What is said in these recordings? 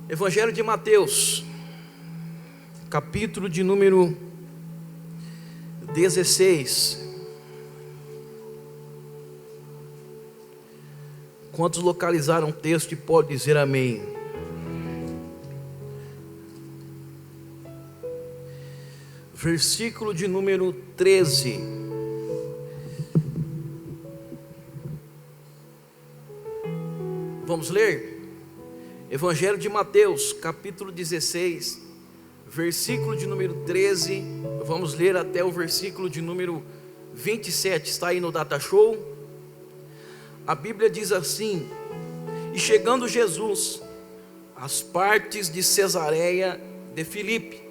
Evangelho de Mateus, capítulo de número 16. Quantos localizaram o texto e pode dizer amém? Versículo de número 13. Vamos ler? Evangelho de Mateus, capítulo 16, versículo de número 13. Vamos ler até o versículo de número 27. Está aí no Data Show. A Bíblia diz assim: E chegando Jesus às partes de Cesareia de Filipe,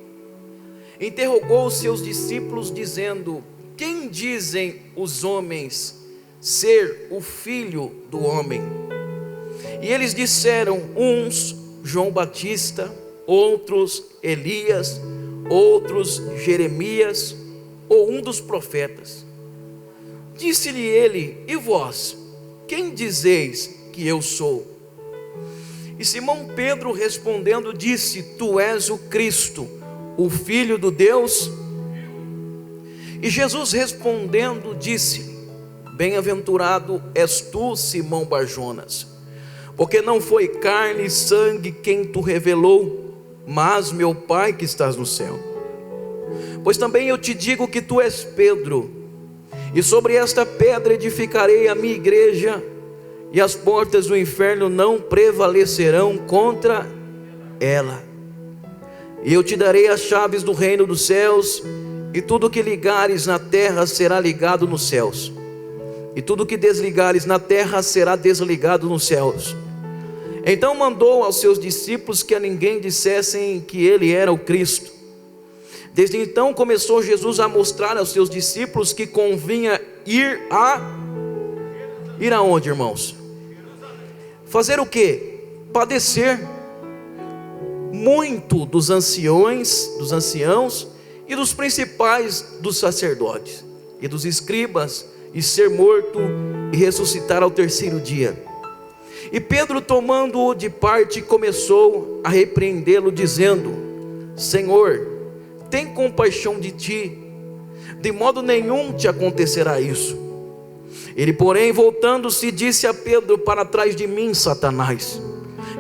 interrogou os seus discípulos, dizendo: Quem dizem os homens ser o Filho do homem? E eles disseram: uns João Batista, outros Elias, outros Jeremias, ou um dos profetas. Disse-lhe ele: E vós, quem dizeis que eu sou? E Simão Pedro respondendo disse: Tu és o Cristo, o Filho do Deus. E Jesus respondendo disse: Bem-aventurado és tu, Simão Barjonas, porque não foi carne e sangue quem tu revelou, mas meu Pai que estás no céu. Pois também eu te digo que tu és Pedro, e sobre esta pedra edificarei a minha igreja, e as portas do inferno não prevalecerão contra ela. E eu te darei as chaves do reino dos céus, e tudo que ligares na terra será ligado nos céus, e tudo que desligares na terra será desligado nos céus. Então mandou aos seus discípulos que a ninguém dissessem que ele era o Cristo. Desde então começou Jesus a mostrar aos seus discípulos que convinha ir aonde, irmãos? Fazer o quê? Padecer muito dos anciãos e dos principais dos sacerdotes e dos escribas, e ser morto e ressuscitar ao terceiro dia. E Pedro, tomando-o de parte, começou a repreendê-lo, dizendo: Senhor, tem compaixão de ti, de modo nenhum te acontecerá isso. Ele, porém, voltando-se, disse a Pedro: Para trás de mim, Satanás,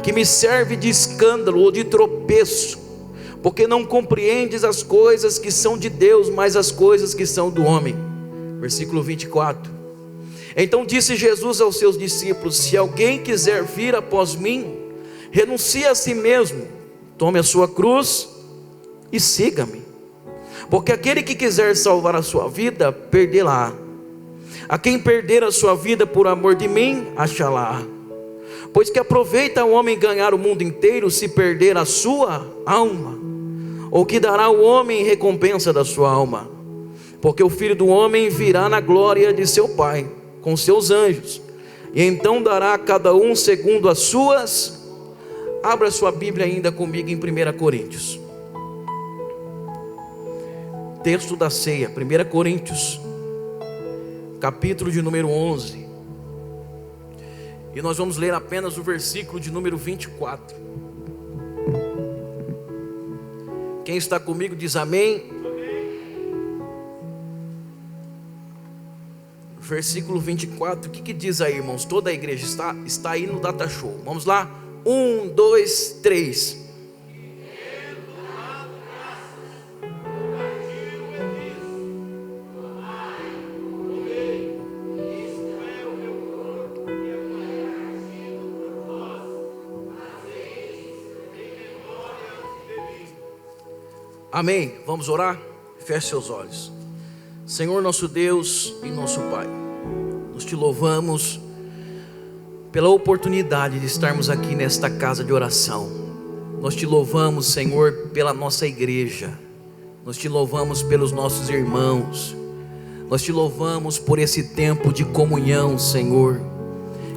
que me serve de escândalo ou de tropeço, porque não compreendes as coisas que são de Deus, mas as coisas que são do homem. Versículo 24. Então disse Jesus aos seus discípulos: Se alguém quiser vir após mim, renuncie a si mesmo, tome a sua cruz e siga-me. Porque aquele que quiser salvar a sua vida, perdê-la. A quem perder a sua vida por amor de mim, achá-la. Pois que aproveita o homem ganhar o mundo inteiro, se perder a sua alma? Ou que dará o homem em recompensa da sua alma? Porque o Filho do homem virá na glória de seu Pai, com seus anjos, e então dará a cada um segundo as suas. Abra sua Bíblia ainda comigo em 1 Coríntios, texto da ceia, 1 Coríntios, capítulo de número 11, e nós vamos ler apenas o versículo de número 24. Quem está comigo diz amém. Versículo 24, o que diz aí, irmãos? Toda a igreja está aí no Data Show. Vamos lá? 1, 2, 3. Amém. Vamos orar? Feche seus olhos. Senhor nosso Deus e nosso Pai, nós te louvamos pela oportunidade de estarmos aqui nesta casa de oração. Nós te louvamos, Senhor, pela nossa igreja. Nós te louvamos pelos nossos irmãos. Nós te louvamos por esse tempo de comunhão, Senhor,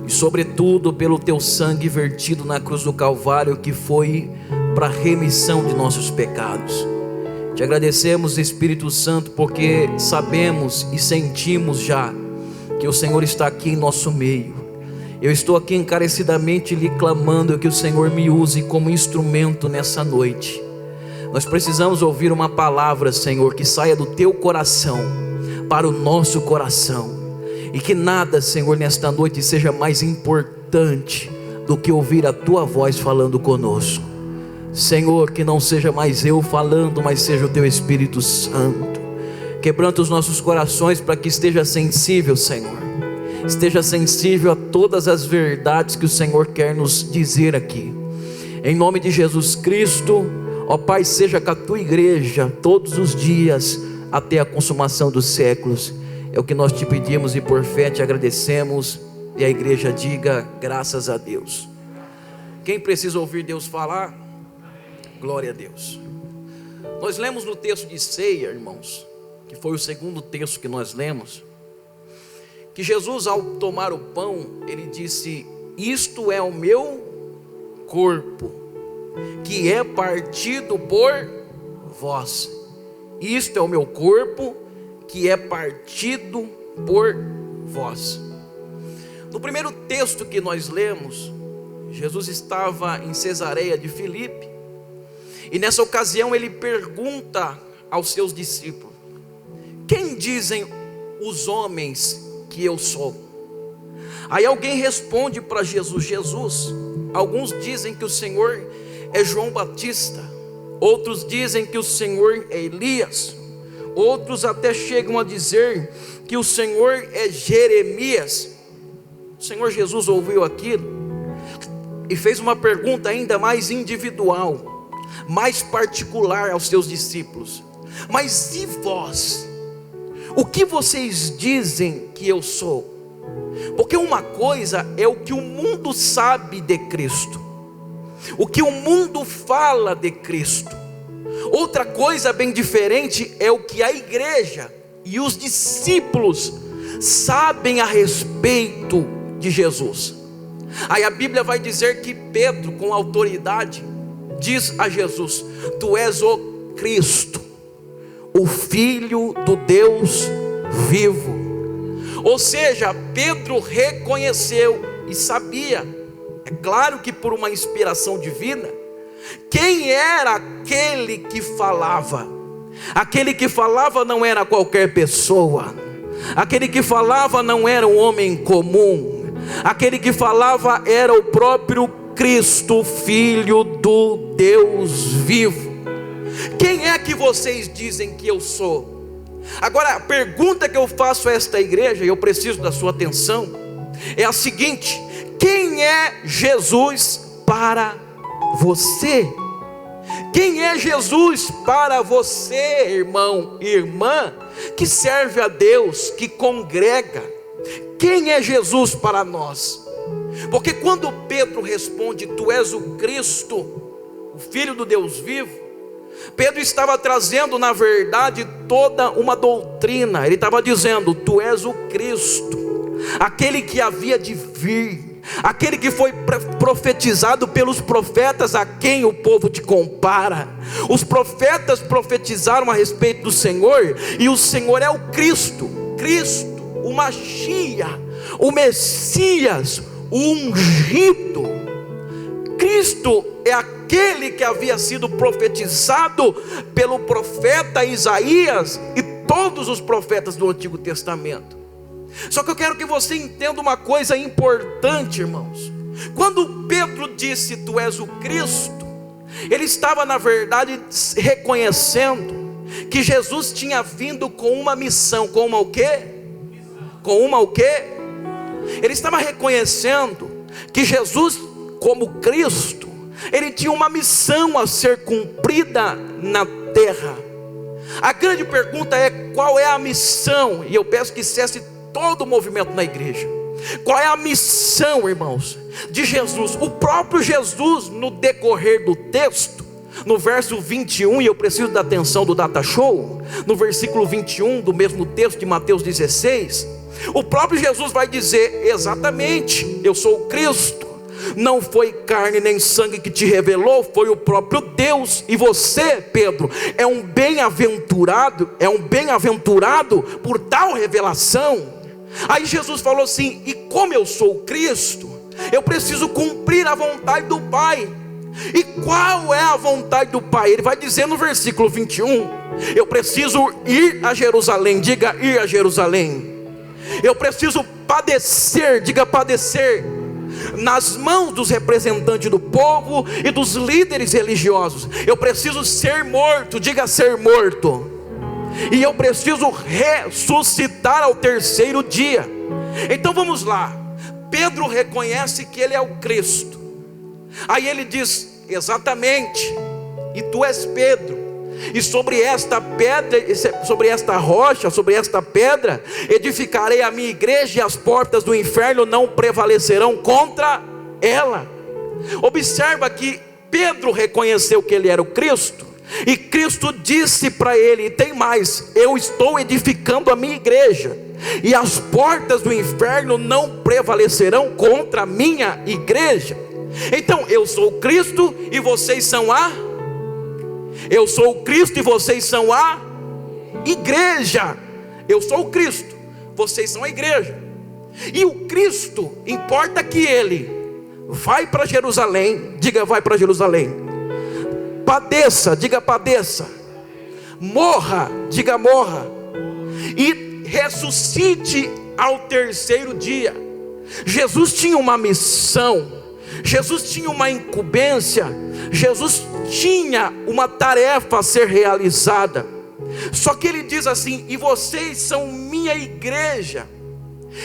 e sobretudo pelo teu sangue vertido na cruz do Calvário, que foi para a remissão de nossos pecados. Te agradecemos, Espírito Santo, porque sabemos e sentimos já que o Senhor está aqui em nosso meio, Eu estou aqui encarecidamente lhe clamando que o Senhor me use como instrumento nessa noite. Nós precisamos ouvir uma palavra, Senhor, que saia do teu coração para o nosso coração. E que nada, Senhor, nesta noite seja mais importante do que ouvir a tua voz falando conosco. Senhor, que não seja mais eu falando, mas seja o teu Espírito Santo. Quebranta os nossos corações para que esteja sensível, Senhor. Esteja sensível a todas as verdades que o Senhor quer nos dizer aqui. Em nome de Jesus Cristo, ó Pai, seja com a tua igreja todos os dias até a consumação dos séculos. É o que nós te pedimos e por fé te agradecemos. E a igreja diga graças a Deus. Quem precisa ouvir Deus falar? Glória a Deus. Nós lemos no texto de ceia, irmãos, que foi o segundo texto que nós lemos, que Jesus, ao tomar o pão, ele disse: isto é o meu corpo, que é partido por vós. Isto é o meu corpo, que é partido por vós. No primeiro texto que nós lemos, Jesus estava em Cesareia de Filipe, e nessa ocasião ele pergunta aos seus discípulos: quem dizem os homens que eu sou? Aí alguém responde para Jesus: Jesus, alguns dizem que o Senhor é João Batista, outros dizem que o Senhor é Elias, outros até chegam a dizer que o Senhor é Jeremias. O Senhor Jesus ouviu aquilo e fez uma pergunta ainda mais individual, mais particular aos seus discípulos: mas e vós? O que vocês dizem que eu sou? Porque uma coisa é o que o mundo sabe de Cristo, o que o mundo fala de Cristo. Outra coisa bem diferente é o que a igreja e os discípulos sabem a respeito de Jesus. Aí a Bíblia vai dizer que Pedro, com autoridade, diz a Jesus: tu és o Cristo, o Filho do Deus vivo. Ou seja, Pedro reconheceu e sabia, é claro que por uma inspiração divina, quem era aquele que falava. Aquele que falava não era qualquer pessoa, aquele que falava não era um homem comum, aquele que falava era o próprio Cristo, Filho do Deus vivo. Quem é que vocês dizem que eu sou? Agora a pergunta que eu faço a esta igreja, e eu preciso da sua atenção, é a seguinte: quem é Jesus para você? Quem é Jesus para você, irmão e irmã, que serve a Deus, que congrega? Quem é Jesus para nós? Porque quando Pedro responde: tu és o Cristo, o Filho do Deus vivo, Pedro estava trazendo na verdade toda uma doutrina. Ele estava dizendo: tu és o Cristo, aquele que havia de vir, aquele que foi profetizado pelos profetas, a quem o povo te compara. Os profetas profetizaram a respeito do Senhor, e o Senhor é o Cristo, o Machia, o Messias, o ungido. Cristo é aquele que havia sido profetizado pelo profeta Isaías e todos os profetas do Antigo Testamento. Só que eu quero que você entenda uma coisa importante, irmãos. Quando Pedro disse: tu és o Cristo, ele estava na verdade reconhecendo que Jesus tinha vindo com uma missão. Com uma o quê? Com uma o quê? Ele estava reconhecendo que Jesus, como Cristo, ele tinha uma missão a ser cumprida na terra. A grande pergunta é: qual é a missão? E eu peço que cesse todo o movimento na igreja. Qual é a missão, irmãos, de Jesus? O próprio Jesus, no decorrer do texto, no verso 21, e eu preciso da atenção do Data Show, no versículo 21 do mesmo texto de Mateus 16, o próprio Jesus vai dizer exatamente: eu sou o Cristo, não foi carne nem sangue que te revelou, foi o próprio Deus. E você, Pedro, é um bem-aventurado por tal revelação. Aí Jesus falou assim: e como eu sou Cristo, eu preciso cumprir a vontade do Pai. E qual é a vontade do Pai? Ele vai dizer no versículo 21: eu preciso ir a Jerusalém. Diga, ir a Jerusalém. Eu preciso padecer, diga, padecer, nas mãos dos representantes do povo e dos líderes religiosos. Eu preciso ser morto, diga, ser morto. E eu preciso ressuscitar ao terceiro dia. Então vamos lá. Pedro reconhece que ele é o Cristo. Aí ele diz: exatamente, e tu és Pedro, e sobre esta pedra, sobre esta rocha, sobre esta pedra, edificarei a minha igreja, e as portas do inferno não prevalecerão contra ela. Observa que Pedro reconheceu que ele era o Cristo, e Cristo disse para ele: e tem mais, eu estou edificando a minha igreja, e as portas do inferno não prevalecerão contra a minha igreja. Então eu sou o Cristo e vocês são eu sou o Cristo e vocês são a igreja. Eu sou o Cristo, vocês são a igreja. E o Cristo, importa que ele vai para Jerusalém, diga, vai para Jerusalém. Padeça, diga, padeça. Morra, diga, morra. E ressuscite ao terceiro dia. Jesus tinha uma missão, Jesus tinha uma incumbência, Jesus tinha uma tarefa a ser realizada. Só que ele diz assim: e vocês são minha igreja.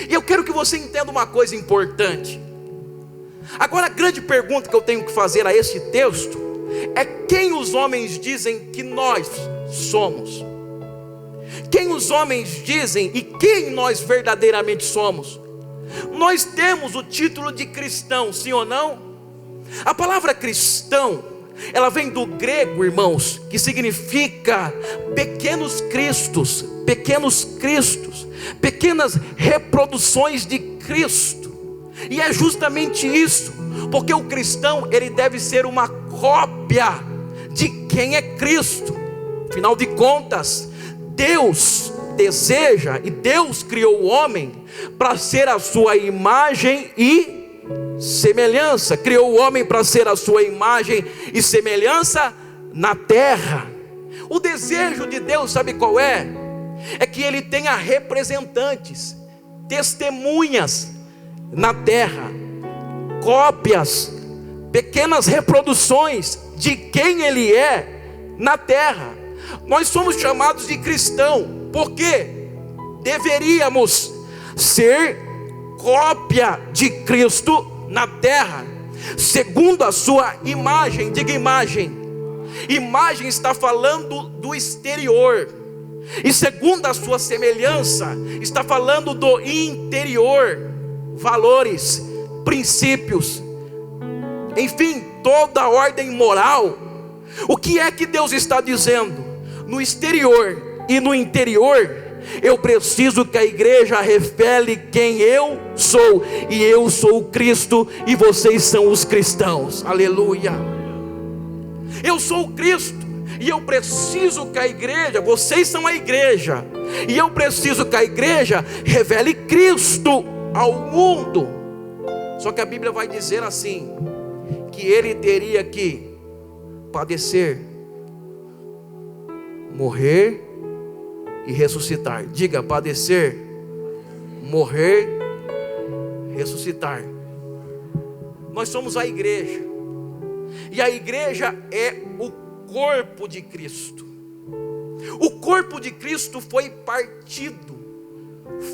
E eu quero que você entenda uma coisa importante. Agora a grande pergunta que eu tenho que fazer a esse texto é: quem os homens dizem que nós somos? Quem os homens dizem e quem nós verdadeiramente somos? Nós temos o título de cristão, sim ou não? A palavra cristão, ela vem do grego, irmãos, que significa pequenos cristos, pequenas reproduções de Cristo. E é justamente isso, porque o cristão, ele deve ser uma cópia de quem é Cristo. Afinal de contas, Deus deseja, e Deus criou o homem para ser a sua imagem e semelhança. Criou o homem para ser a sua imagem e semelhança na terra. O desejo de Deus, sabe qual é? É que ele tenha representantes, testemunhas na terra, cópias, pequenas reproduções de quem ele é na terra. Nós somos chamados de cristão, porque deveríamos ser cópia de Cristo na terra, segundo a sua imagem. Diga, imagem. Imagem está falando do exterior, e segundo a sua semelhança está falando do interior. Valores, princípios, enfim, toda a ordem moral. O que é que Deus está dizendo? No exterior e no interior, eu preciso que a igreja revele quem eu sou. E eu sou o Cristo e vocês são os cristãos. Aleluia. Eu sou o Cristo e eu preciso que a igreja, vocês são a igreja, e eu preciso que a igreja revele Cristo ao mundo. Só que a Bíblia vai dizer assim, que ele teria que padecer, morrer e ressuscitar. Diga, padecer, morrer, ressuscitar. Nós somos a igreja, e a igreja é o corpo de Cristo. O corpo de Cristo foi partido,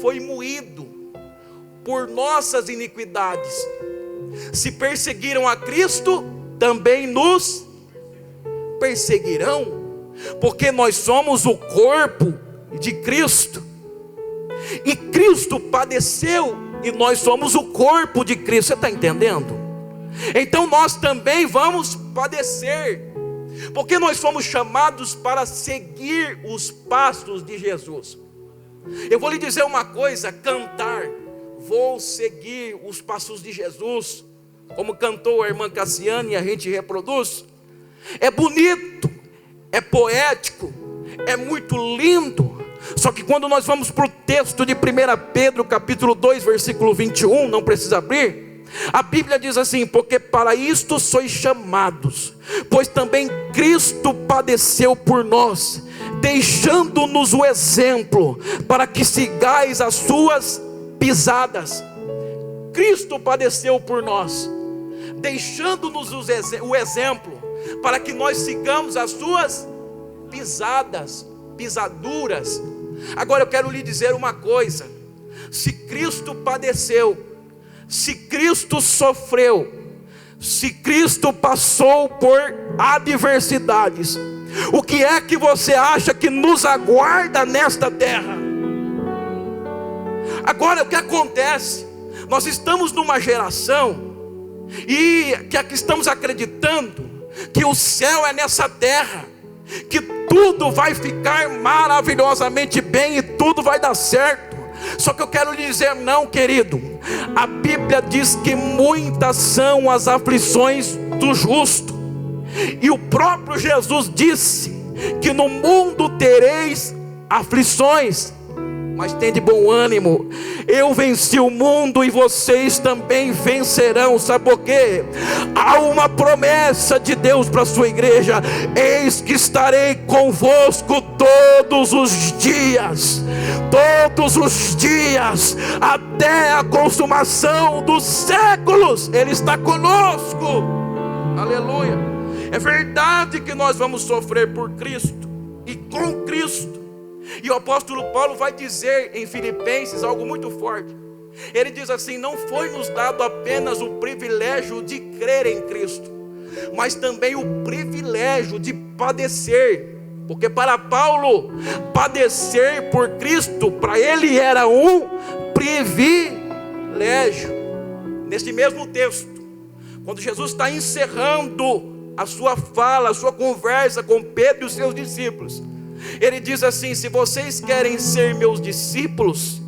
foi moído por nossas iniquidades. Se perseguiram a Cristo, também nos perseguirão, porque nós somos o corpo de Cristo, e Cristo padeceu, e nós somos o corpo de Cristo. Você está entendendo? Então nós também vamos padecer, porque nós fomos chamados para seguir os passos de Jesus. Eu vou lhe dizer uma coisa: cantar, vou seguir os passos de Jesus, como cantou a irmã Cassiane, e a gente reproduz, é bonito, é poético, é muito lindo, Só que quando nós vamos para o texto de 1 Pedro capítulo 2 versículo 21, não precisa abrir, a Bíblia diz assim: porque para isto sois chamados, pois também Cristo padeceu por nós, deixando-nos o exemplo, para que sigais as suas pisadas. Cristo padeceu por nós, deixando-nos o exemplo, para que nós sigamos as suas pisaduras. Agora eu quero lhe dizer uma coisa: se Cristo padeceu, se Cristo sofreu, se Cristo passou por adversidades, o que é que você acha que nos aguarda nesta terra? Agora, o que acontece? Nós estamos numa geração e que aqui estamos acreditando que o céu é nessa terra, que tudo vai ficar maravilhosamente bem e tudo vai dar certo. Só que eu quero lhe dizer, não, querido. A Bíblia diz que muitas são as aflições do justo, e o próprio Jesus disse que no mundo tereis aflições, mas tende bom ânimo, eu venci o mundo e vocês também vencerão. Sabe por quê? Há uma promessa de Deus para a sua igreja: eis que estarei convosco todos os dias, até a consumação dos séculos. Ele está conosco, aleluia. É verdade que nós vamos sofrer por Cristo e com Cristo. E o apóstolo Paulo vai dizer em Filipenses algo muito forte. Ele diz assim: não foi nos dado apenas o privilégio de crer em Cristo, mas também o privilégio de padecer. Porque para Paulo, padecer por Cristo, para ele era um privilégio. Neste mesmo texto, quando Jesus está encerrando a sua fala, a sua conversa com Pedro e os seus discípulos, ele diz assim: se vocês querem ser meus discípulos,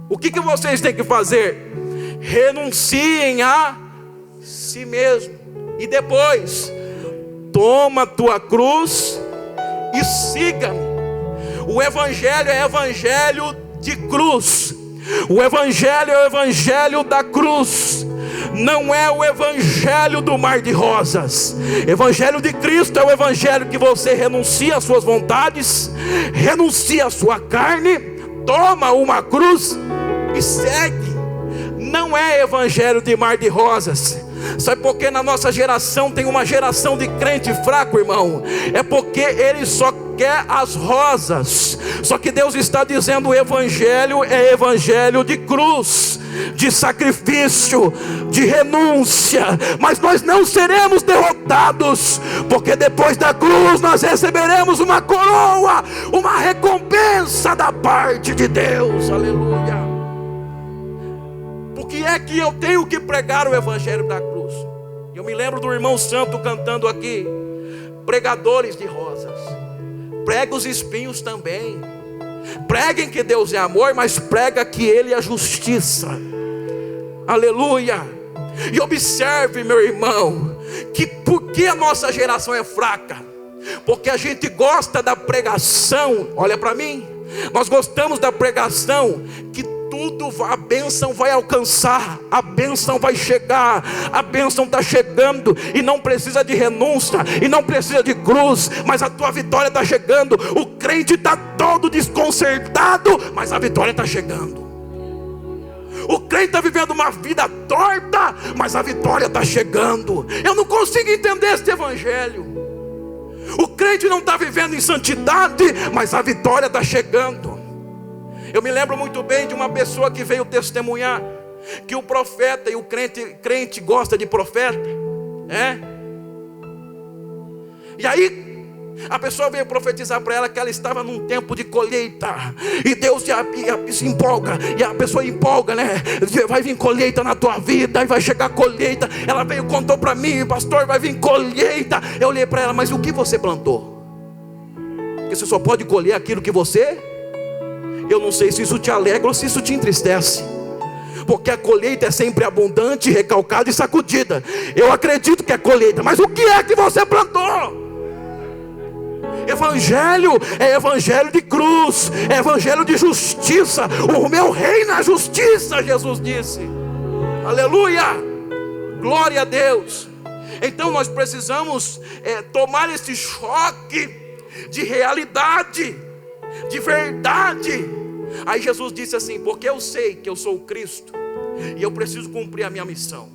o que vocês têm que fazer? Renunciem a si mesmo, e depois toma a tua cruz e siga-me. O evangelho é evangelho de cruz. O evangelho é o evangelho da cruz. Não é o evangelho do mar de rosas. Evangelho de Cristo é o evangelho que você renuncia às suas vontades, renuncia à sua carne, toma uma cruz e segue. Não é evangelho de mar de rosas. Sabe por que na nossa geração tem uma geração de crente fraco, irmão? É porque ele só quer as rosas. Só que Deus está dizendo: o evangelho é evangelho de cruz, de sacrifício, de renúncia. Mas nós não seremos derrotados, porque depois da cruz nós receberemos uma coroa, uma recompensa da parte de Deus, aleluia. Por que é que eu tenho que pregar o evangelho da cruz? Eu me lembro do irmão Santo cantando aqui: pregadores de rosas, prega os espinhos também. Preguem que Deus é amor, mas prega que Ele é justiça, aleluia. E observe, meu irmão, que por que a nossa geração é fraca? Porque a gente gosta da pregação. Olha para mim, nós gostamos da pregação que tudo, a bênção vai alcançar, a bênção vai chegar, a bênção está chegando, e não precisa de renúncia, e não precisa de cruz, mas a tua vitória está chegando. O crente está todo desconcertado, mas a vitória está chegando. O crente está vivendo uma vida torta, mas a vitória está chegando. Eu não consigo entender esse evangelho. O crente não está vivendo em santidade, mas a vitória está chegando. Eu me lembro muito bem de uma pessoa que veio testemunhar que o profeta, e o crente gosta de profeta, e aí a pessoa veio profetizar para ela que ela estava num tempo de colheita, e Deus se empolga, e a pessoa empolga, né? Vai vir colheita na tua vida, e vai chegar colheita. Ela veio, contou para mim: pastor, vai vir colheita. Eu olhei para ela: mas o que você plantou? Porque você só pode colher aquilo que você... Eu não sei se isso te alegra ou se isso te entristece, porque a colheita é sempre abundante, recalcada e sacudida. Eu acredito que é colheita, mas o que é que você plantou? Evangelho é evangelho de cruz, é evangelho de justiça. O meu reino é justiça, Jesus disse. Aleluia, glória a Deus. Então nós precisamos tomar esse choque de realidade, de verdade. Aí Jesus disse assim: porque eu sei que eu sou o Cristo, e eu preciso cumprir a minha missão.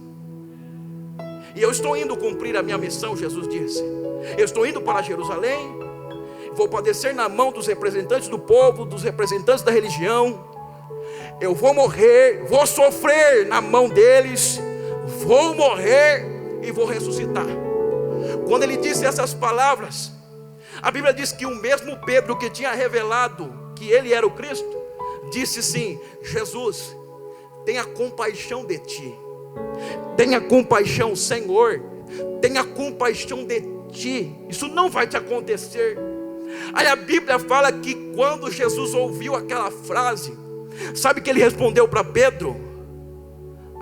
E eu estou indo cumprir a minha missão, Jesus disse. Eu estou indo para Jerusalém, vou padecer na mão dos representantes do povo, dos representantes da religião. Eu vou morrer, vou sofrer na mão deles, vou morrer e vou ressuscitar. Quando ele disse essas palavras, a Bíblia diz que o mesmo Pedro que tinha revelado que ele era o Cristo, disse sim: Jesus, tenha compaixão de ti. Tenha compaixão, Senhor, tenha compaixão de ti. Isso não vai te acontecer. Aí a Bíblia fala que quando Jesus ouviu aquela frase, sabe que ele respondeu para Pedro?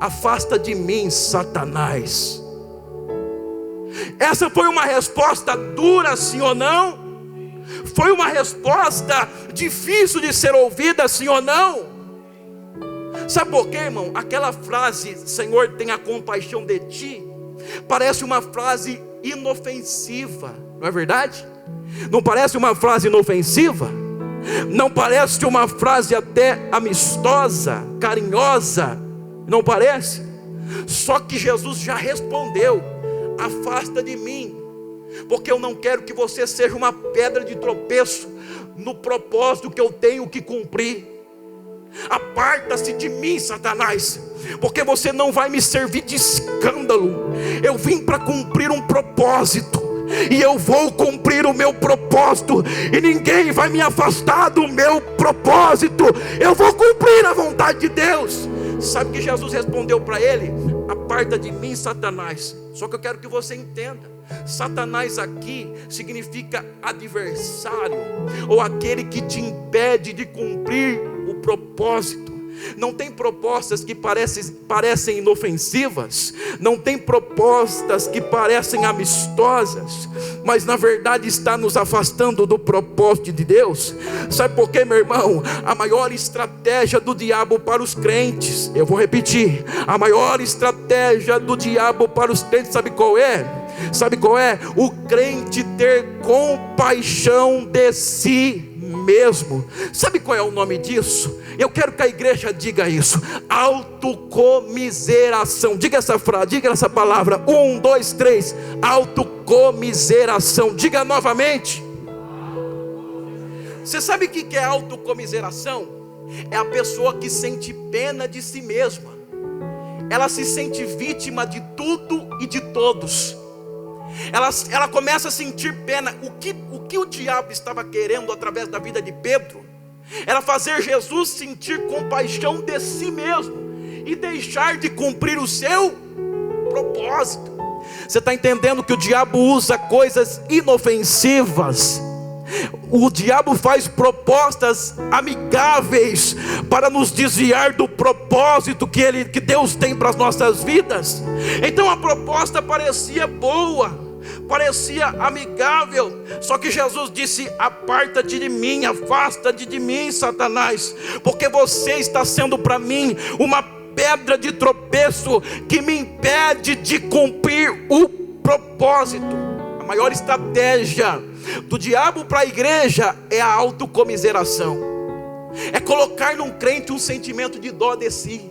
Afasta de mim, Satanás. Essa foi uma resposta dura, sim ou não? Foi uma resposta difícil de ser ouvida, sim ou não? Sabe por quê, irmão? Aquela frase, Senhor, tenha compaixão de ti, parece uma frase inofensiva, não é verdade? Não parece uma frase inofensiva? Não parece uma frase até amistosa, carinhosa? Não parece? Só que Jesus já respondeu: afasta de mim, porque eu não quero que você seja uma pedra de tropeço no propósito que eu tenho que cumprir. Aparta-se de mim, Satanás, porque você não vai me servir de escândalo. Eu vim para cumprir um propósito, e eu vou cumprir o meu propósito, e ninguém vai me afastar do meu propósito. Eu vou cumprir a vontade de Deus. Sabe que Jesus respondeu para ele: aparta de mim, Satanás. Só que eu quero que você entenda, Satanás aqui significa adversário, ou aquele que te impede de cumprir o propósito. Não tem propostas que parecem inofensivas, não tem propostas que parecem amistosas, mas na verdade está nos afastando do propósito de Deus. Sabe por quê, meu irmão? A maior estratégia do diabo para os crentes, eu vou repetir, a maior estratégia do diabo para os crentes, sabe qual é? Sabe qual é? O crente ter compaixão de si mesmo. Sabe qual é o nome disso? Eu quero que a igreja diga isso: autocomiseração. Diga essa frase, diga essa palavra. 1, 2, 3. Autocomiseração. Diga novamente. Você sabe o que é autocomiseração? É a pessoa que sente pena de si mesma. Ela se sente vítima de tudo e de todos. Ela começa a sentir pena. O que o diabo estava querendo através da vida de Pedro era fazer Jesus sentir compaixão de si mesmo e deixar de cumprir o seu propósito. Você está entendendo que o diabo usa coisas inofensivas? O diabo faz propostas amigáveis para nos desviar do propósito que Deus tem para as nossas vidas. Então a proposta parecia boa, parecia amigável, só que Jesus disse: aparta-te de mim, afasta-te de mim, Satanás, porque você está sendo para mim uma pedra de tropeço que me impede de cumprir o propósito. A maior estratégia do diabo para a igreja é a autocomiseração, é colocar num crente um sentimento de dó de si,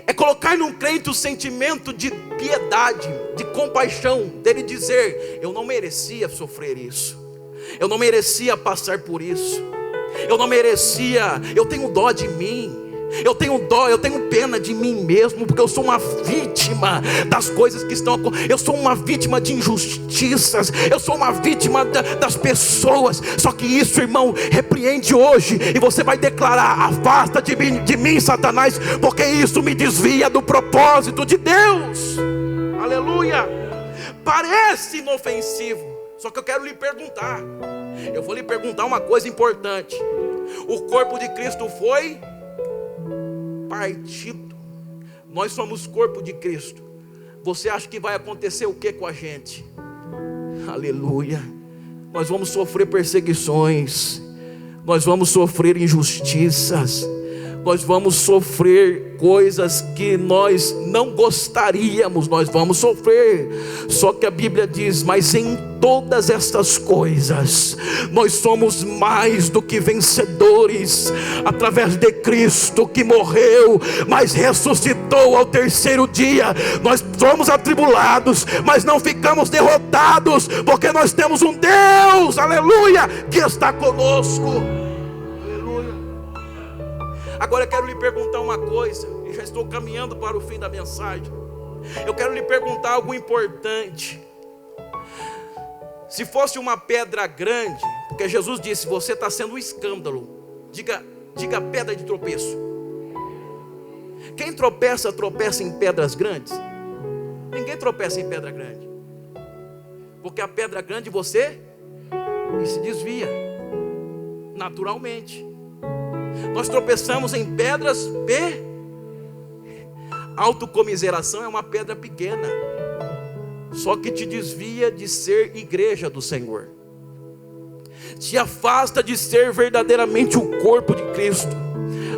é colocar num crente um sentimento de piedade, de compaixão, dele dizer: eu não merecia sofrer isso, eu não merecia passar por isso, eu não merecia, eu tenho dó de mim, eu tenho dó, eu tenho pena de mim mesmo, porque eu sou uma vítima das coisas que estão acontecendo, eu sou uma vítima de injustiças, eu sou uma vítima das pessoas. Só que isso, irmão, repreende hoje, e você vai declarar: afasta de mim, Satanás, porque isso me desvia do propósito de Deus. Aleluia. Parece inofensivo, só que eu quero lhe perguntar, eu vou lhe perguntar uma coisa importante. O corpo de Cristo foi partido, nós somos corpo de Cristo. Você acha que vai acontecer o que com a gente? Aleluia. nós vamos sofrer perseguições, nós vamos sofrer injustiças, nós vamos sofrer coisas que nós não gostaríamos, nós vamos sofrer. Só que a Bíblia diz: mas em todas estas coisas nós somos mais do que vencedores, através de Cristo que morreu, mas ressuscitou ao terceiro dia. Nós somos atribulados, mas não ficamos derrotados, porque nós temos um Deus, aleluia, que está conosco. Agora eu quero lhe perguntar uma coisa, e já estou caminhando para o fim da mensagem. Eu quero lhe perguntar algo importante. Se fosse uma pedra grande, porque Jesus disse: você está sendo um escândalo. Diga pedra de tropeço. Quem tropeça, tropeça em pedras grandes? Ninguém tropeça em pedra grande, porque a pedra grande você se desvia naturalmente. Nós tropeçamos em pedras autocomiseração é uma pedra pequena, só que te desvia de ser igreja do Senhor, te afasta de ser verdadeiramente o corpo de Cristo.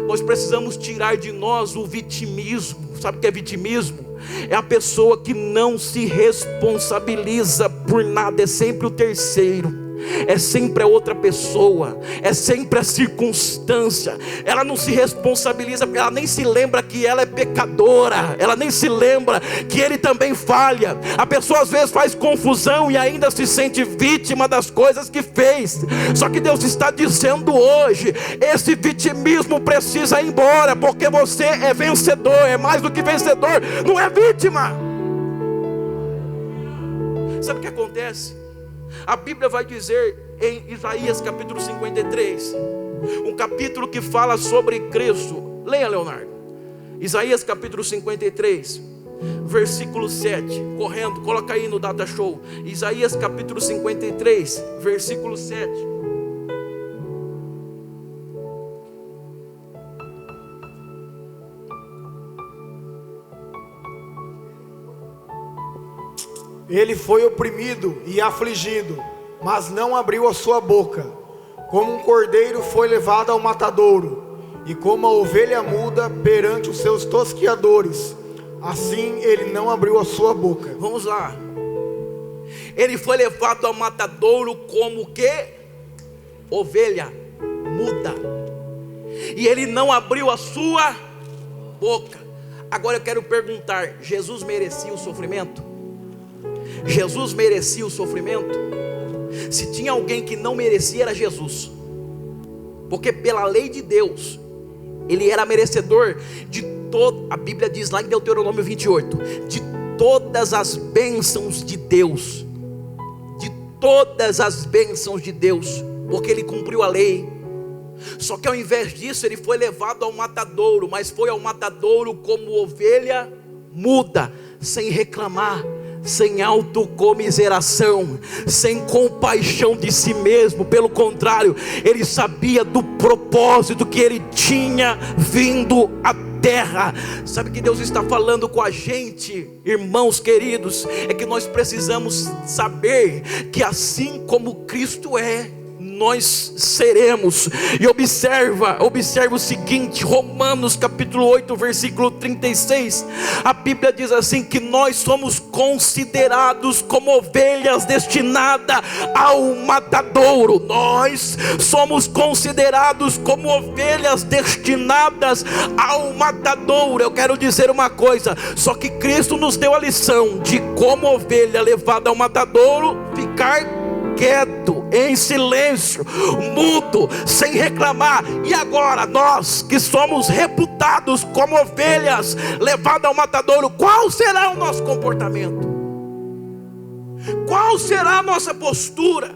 Nós precisamos tirar de nós o vitimismo. Sabe o que é vitimismo? É a pessoa que não se responsabiliza por nada, é sempre o terceiro, é sempre a outra pessoa, é sempre a circunstância. Ela não se responsabiliza, ela nem se lembra que ela é pecadora, ela nem se lembra que ele também falha. A pessoa às vezes faz confusão e ainda se sente vítima das coisas que fez. Só que Deus está dizendo hoje: esse vitimismo precisa ir embora, porque você é vencedor, é mais do que vencedor, não é vítima. Sabe o que acontece? A Bíblia vai dizer em Isaías capítulo 53, um capítulo que fala sobre Cristo. Leia, Leonardo. Isaías capítulo 53, versículo 7. Correndo, coloca aí no Data Show. Isaías capítulo 53, versículo 7. Ele foi oprimido e afligido, mas não abriu a sua boca. Como um cordeiro foi levado ao matadouro, e como a ovelha muda perante os seus tosquiadores, assim ele não abriu a sua boca. Vamos lá. Ele foi levado ao matadouro como que? Ovelha muda. E ele não abriu a sua boca. Agora eu quero perguntar: Jesus merecia o sofrimento? Jesus merecia o sofrimento? Se tinha alguém que não merecia, era Jesus, porque pela lei de Deus ele era merecedor de todo. A Bíblia diz lá em Deuteronômio 28, de todas as bênçãos de Deus, de todas as bênçãos de Deus, porque ele cumpriu a lei. Só que ao invés disso ele foi levado ao matadouro, mas foi ao matadouro como ovelha muda, sem reclamar, sem autocomiseração, sem compaixão de si mesmo. Pelo contrário, ele sabia do propósito que ele tinha vindo à terra. Sabe que Deus está falando com a gente, irmãos queridos, é que nós precisamos saber que assim como Cristo é, nós seremos. E observa o seguinte, Romanos capítulo 8, versículo 36, a Bíblia diz assim, que nós somos considerados como ovelhas destinadas ao matadouro. Nós somos considerados como ovelhas destinadas ao matadouro. Eu quero dizer uma coisa, só que Cristo nos deu a lição de como ovelha levada ao matadouro, ficar quieto, em silêncio, mudo, sem reclamar. E agora nós que somos reputados como ovelhas levadas ao matadouro, qual será o nosso comportamento? Qual será a nossa postura?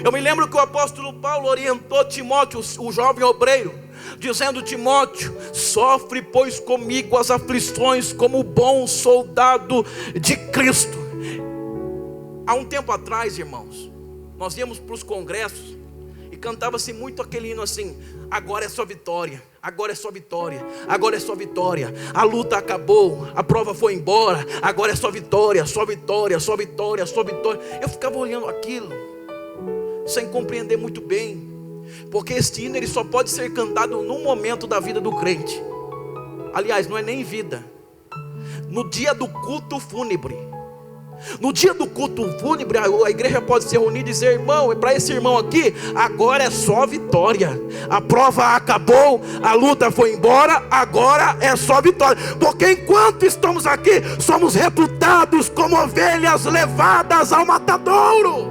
Eu me lembro que o apóstolo Paulo orientou Timóteo, o jovem obreiro, dizendo: Timóteo, sofre pois comigo as aflições como bom soldado de Cristo. Há um tempo atrás, irmãos, nós íamos para os congressos e cantava-se muito aquele hino assim: agora é só vitória, agora é só vitória, agora é só vitória. A luta acabou, a prova foi embora, agora é só vitória, só vitória, só vitória, só vitória. Eu ficava olhando aquilo sem compreender muito bem, porque este hino ele só pode ser cantado num momento da vida do crente. Aliás, não é nem vida, no dia do culto fúnebre. No dia do culto fúnebre, a igreja pode se reunir e dizer: irmão, para esse irmão aqui, agora é só vitória. A prova acabou, a luta foi embora, agora é só vitória. Porque enquanto estamos aqui, somos reputados como ovelhas levadas ao matadouro.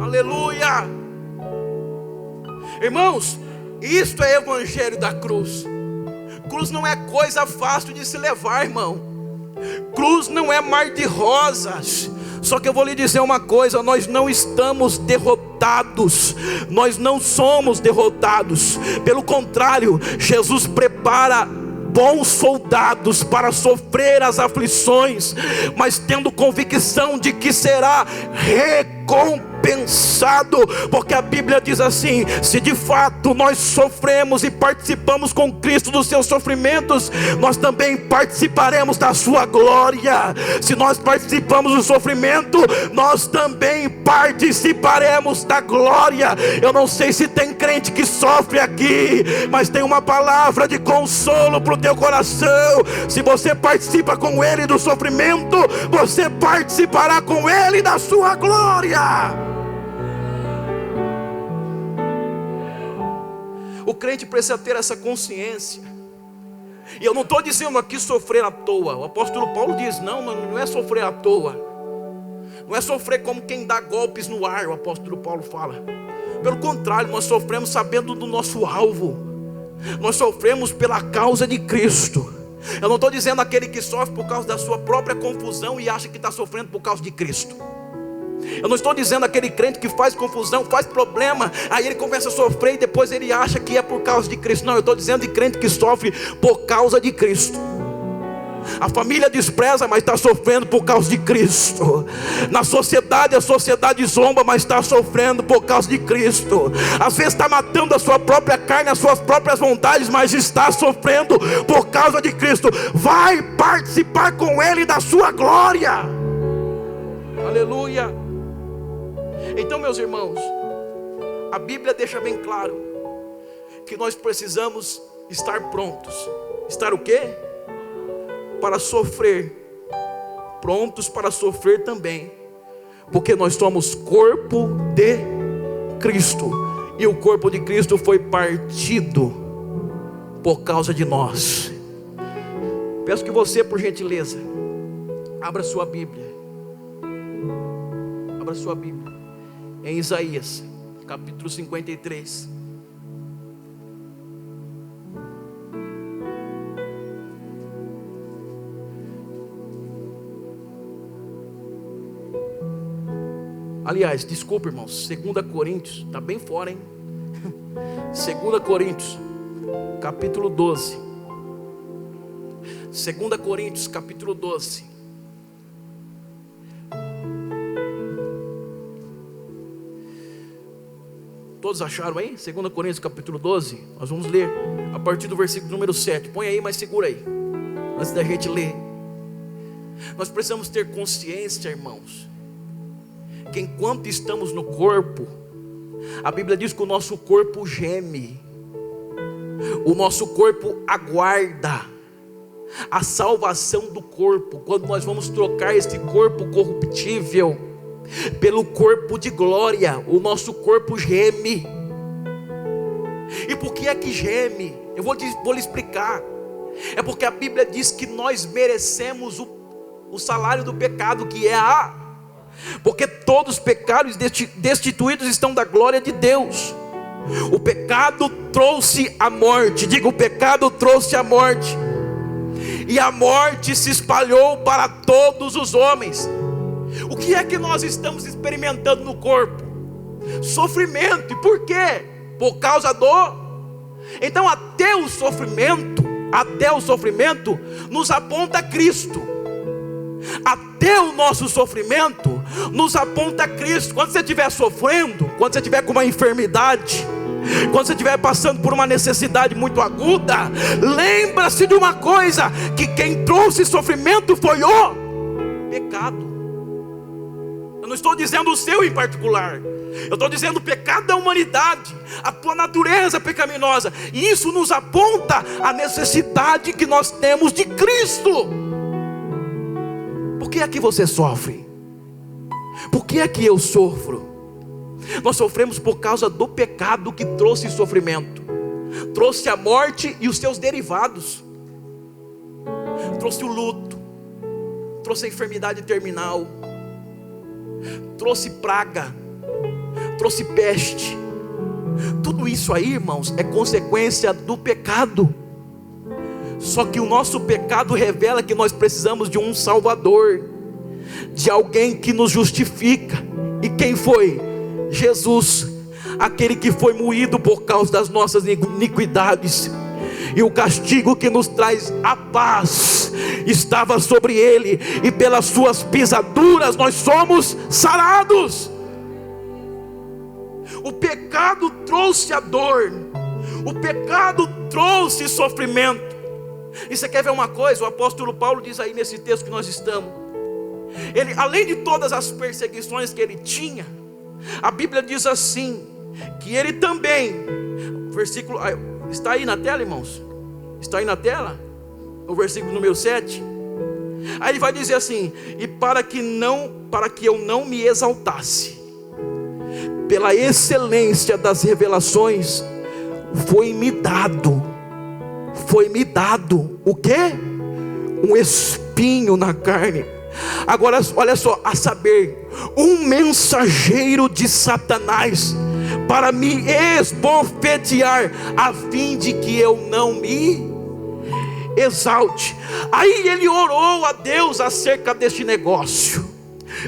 Aleluia. Irmãos, isto é evangelho da cruz. Cruz não é coisa fácil de se levar, irmão. Cruz não é mar de rosas. Só que eu vou lhe dizer uma coisa: nós não estamos derrotados, nós não somos derrotados. Pelo contrário, Jesus prepara bons soldados para sofrer as aflições, mas tendo convicção de que será recompensado. Porque a Bíblia diz assim: se de fato nós sofremos e participamos com Cristo dos seus sofrimentos, nós também participaremos da sua glória. Se nós participamos do sofrimento, nós também participaremos da glória. Eu não sei se tem crente que sofre aqui, mas tem uma palavra de consolo para o teu coração: se você participa com ele do sofrimento, você participará com ele da sua glória. O crente precisa ter essa consciência. E eu não estou dizendo aqui sofrer à toa. O apóstolo Paulo diz: não é sofrer à toa. Não é sofrer como quem dá golpes no ar, o apóstolo Paulo fala. Pelo contrário, nós sofremos sabendo do nosso alvo. Nós sofremos pela causa de Cristo. Eu não estou dizendo aquele que sofre por causa da sua própria confusão e acha que está sofrendo por causa de Cristo. Eu não estou dizendo aquele crente que faz confusão, faz problema, aí ele começa a sofrer e depois ele acha que é por causa de Cristo. Não, eu estou dizendo de crente que sofre por causa de Cristo. A família despreza, mas está sofrendo por causa de Cristo. Na sociedade, a sociedade zomba, mas está sofrendo por causa de Cristo. Às vezes está matando a sua própria carne, as suas próprias vontades, mas está sofrendo por causa de Cristo. Vai participar com Ele da sua glória. Aleluia. Então, meus irmãos, a Bíblia deixa bem claro que nós precisamos estar prontos. Estar o quê? Para sofrer. Prontos para sofrer também, porque nós somos corpo de Cristo, e o corpo de Cristo foi partido por causa de nós. Peço que você, por gentileza, abra sua Bíblia. Abra sua Bíblia em Isaías, capítulo 53. Aliás, desculpa, irmãos, 2 Coríntios, está bem fora, hein? 2 Coríntios, capítulo 12. 2 Coríntios, capítulo 12. Todos acharam aí? 2 Coríntios, capítulo 12. Nós vamos ler a partir do versículo número 7. Põe aí, mas segura aí, antes da gente ler. Nós precisamos ter consciência, irmãos, que enquanto estamos no corpo, a Bíblia diz que o nosso corpo geme, o nosso corpo aguarda a salvação do corpo. Quando nós vamos trocar esse corpo corruptível pelo corpo de glória, o nosso corpo geme. E por que é que geme? Eu vou lhe explicar. É porque a Bíblia diz que nós merecemos o salário do pecado, que é porque todos os pecados destituídos estão da glória de Deus. O pecado trouxe a morte. Diga, o pecado trouxe a morte, e a morte se espalhou para todos os homens. O que é que nós estamos experimentando no corpo? Sofrimento. E por quê? Por causa Então até o sofrimento nos aponta a Cristo. Até o nosso sofrimento nos aponta a Cristo. Quando você estiver sofrendo, quando você estiver com uma enfermidade, quando você estiver passando por uma necessidade muito aguda, lembra-se de uma coisa: que quem trouxe sofrimento foi o pecado. Eu Eu não estou dizendo o seu em particular. Eu estou dizendo o pecado da humanidade, a tua natureza pecaminosa. E isso nos aponta a necessidade que nós temos de Cristo. Por que é que você sofre? Por que é que eu sofro? Nós sofremos por causa do pecado que trouxe sofrimento. Trouxe a morte e os seus derivados. Trouxe o luto. Trouxe a enfermidade terminal. Trouxe praga. Trouxe peste. Tudo isso aí, irmãos, é consequência do pecado. Só que o nosso pecado revela que nós precisamos de um Salvador, de alguém que nos justifica. E quem foi? Jesus, aquele que foi moído por causa das nossas iniquidades, e o castigo que nos traz a paz estava sobre ele, e pelas suas pisaduras nós somos sarados. O pecado trouxe a dor, o pecado trouxe sofrimento. E você quer ver uma coisa? O apóstolo Paulo diz aí nesse texto que nós estamos, ele, além de todas as perseguições que ele tinha, a Bíblia diz assim, que ele também, versículo, está aí na tela, irmãos? Está aí na tela? O versículo número 7. Aí ele vai dizer assim: e para que eu não me exaltasse, pela excelência das revelações, foi-me dado o quê? Um espinho na carne. Agora olha só, a saber, um mensageiro de Satanás, para me esbofetear, a fim de que eu não me exalte. Aí ele orou a Deus acerca deste negócio,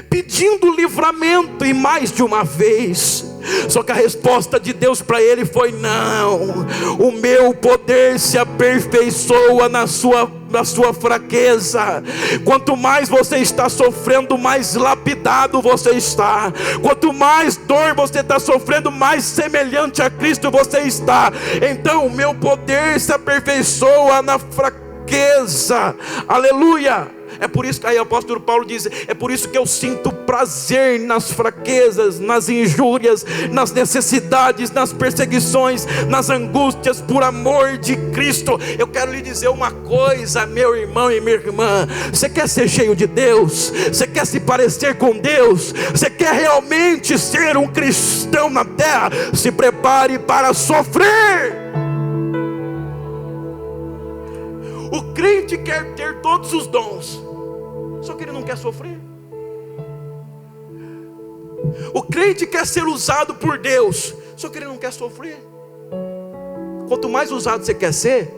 pedindo livramento, e mais de uma vez. Só que a resposta de Deus para ele foi: não, o meu poder se aperfeiçoa na sua fraqueza. Quanto mais você está sofrendo, mais lapidado você está. Quanto mais dor você está sofrendo, mais semelhante a Cristo você está. Então o meu poder se aperfeiçoa na fraqueza. Aleluia. É por isso que aí o apóstolo Paulo diz: é por isso que eu sinto prazer nas fraquezas, nas injúrias, nas necessidades, nas perseguições, nas angústias, por amor de Cristo. Eu quero lhe dizer uma coisa, meu irmão e minha irmã: você quer ser cheio de Deus? Você quer se parecer com Deus? Você quer realmente ser um cristão na terra? Se prepare para sofrer. O crente quer ter todos os dons, só que ele não quer sofrer. O crente quer ser usado por Deus, só que ele não quer sofrer. Quanto mais usado você quer ser,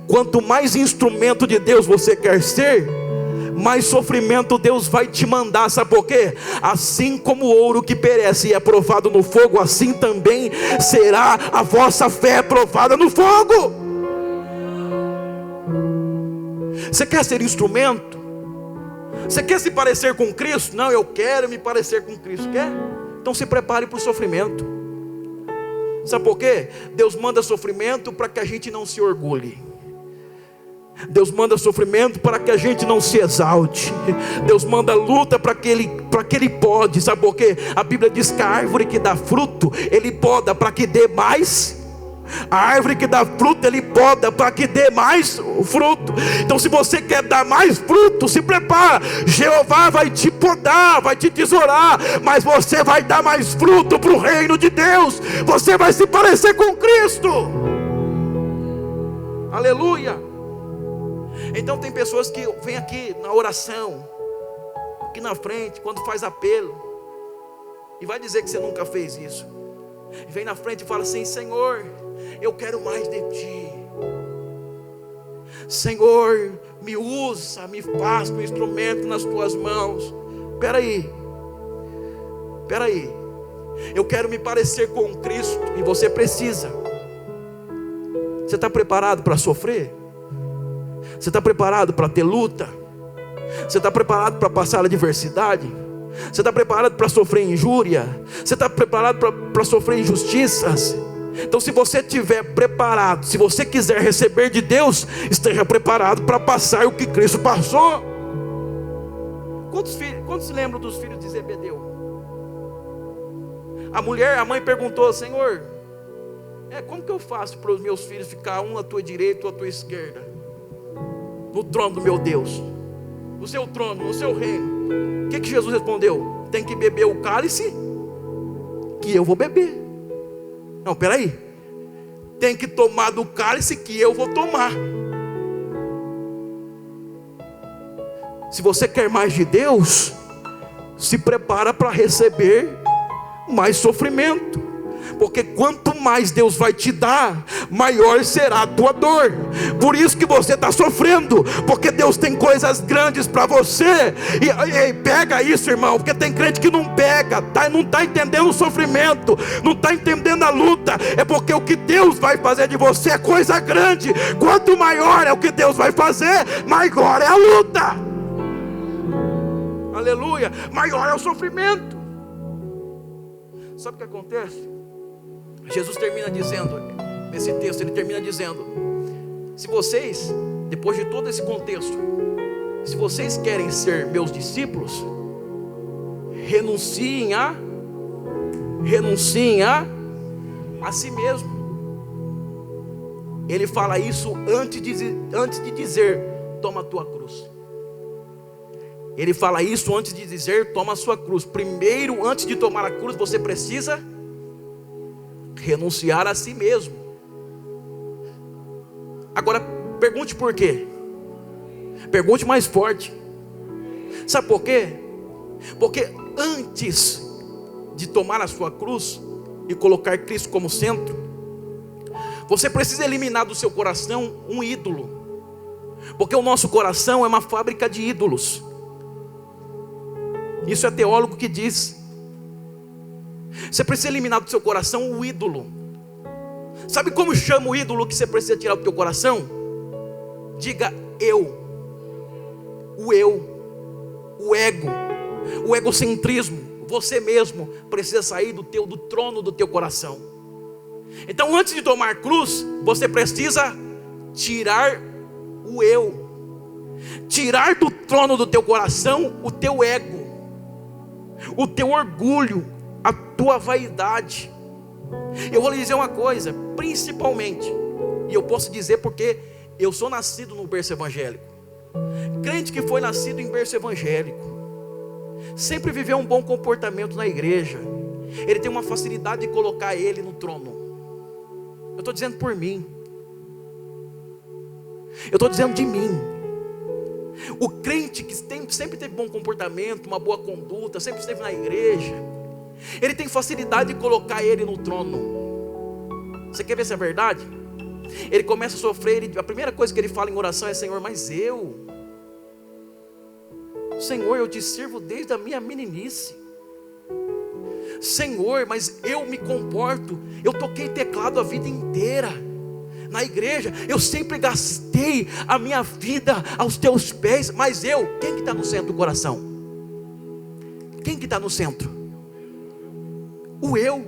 quanto mais instrumento de Deus você quer ser, mais sofrimento Deus vai te mandar. Sabe por quê? Assim como o ouro que perece e é provado no fogo, assim também será a vossa fé provada no fogo. Você quer ser instrumento? Você quer se parecer com Cristo? Não, eu quero me parecer com Cristo. Quer? Então se prepare para o sofrimento. Sabe por quê? Deus manda sofrimento para que a gente não se orgulhe. Deus manda sofrimento para que a gente não se exalte. Deus manda luta para que ele pode. Sabe por quê? A Bíblia diz que a árvore que dá fruto, Ele poda para que dê mais. A árvore que dá fruto, Ele poda para que dê mais fruto. Então se você quer dar mais fruto, se prepara. Jeová vai te podar, vai te tesourar, mas você vai dar mais fruto para o reino de Deus. Você vai se parecer com Cristo. Aleluia. Então tem pessoas que vêm aqui na oração, aqui na frente, quando faz apelo, e vai dizer que você nunca fez isso, e vem na frente e fala assim: Senhor, eu quero mais de Ti. Senhor, me usa, me faz um instrumento nas Tuas mãos. Espera aí, eu quero me parecer com Cristo. E você precisa. Você está preparado para sofrer? Você está preparado para ter luta? Você está preparado para passar a adversidade? Você está preparado para sofrer injúria? Você está preparado para sofrer injustiças? Então se você estiver preparado, se você quiser receber de Deus, esteja preparado para passar o que Cristo passou. Quantos se lembram dos filhos de Zebedeu? A mãe perguntou: Senhor, como que eu faço para os meus filhos ficar um à tua direita, ou à tua esquerda, no trono do meu Deus, no seu trono, no seu reino? O que Jesus respondeu? Tem que beber o cálice que eu vou beber. Não, peraí. Tem que tomar do cálice que eu vou tomar. Se você quer mais de Deus, se prepara para receber mais sofrimento. Porque quanto mais Deus vai te dar, maior será a tua dor. Por isso que você está sofrendo, porque Deus tem coisas grandes para você. E pega isso, irmão, porque tem crente que não pega, não está entendendo o sofrimento, não está entendendo a luta. É porque o que Deus vai fazer de você é coisa grande. Quanto maior é o que Deus vai fazer, maior é a luta. Aleluia, maior é o sofrimento. Sabe o que acontece? Jesus termina dizendo, nesse texto, ele termina dizendo: se vocês, depois de todo esse contexto, se vocês querem ser meus discípulos, renunciem a si mesmo. Ele fala isso antes de dizer: toma a tua cruz. Ele fala isso antes de dizer: toma a sua cruz. Primeiro, antes de tomar a cruz, você precisa renunciar a si mesmo. Agora pergunte por quê. Pergunte mais forte. Sabe por quê? Porque antes de tomar a sua cruz e colocar Cristo como centro, você precisa eliminar do seu coração um ídolo. Porque o nosso coração é uma fábrica de ídolos. Isso é teólogo que diz. Você precisa eliminar do seu coração o ídolo. Sabe como chama o ídolo que você precisa tirar do teu coração? Diga eu. O ego, o egocentrismo. Você mesmo precisa sair do trono do teu coração. Então, antes de tomar cruz, você precisa tirar o eu. Tirar do trono do teu coração o teu ego, o teu orgulho, a tua vaidade. Eu vou lhe dizer uma coisa, principalmente, e eu posso dizer porque eu sou nascido no berço evangélico. Crente que foi nascido em berço evangélico, sempre viveu um bom comportamento na igreja, ele tem uma facilidade de colocar ele no trono. Eu estou dizendo por mim, eu estou dizendo de mim. O crente que sempre teve bom comportamento, uma boa conduta, sempre esteve na igreja, ele tem facilidade de colocar ele no trono. Você quer ver se é verdade? Ele começa a sofrer, a primeira coisa que ele fala em oração é: Senhor, mas Senhor, eu te sirvo desde a minha meninice. Senhor, mas eu me comporto, eu toquei teclado a vida inteira na igreja, eu sempre gastei a minha vida aos teus pés, mas quem que está no centro do coração? Quem que está no centro? O eu.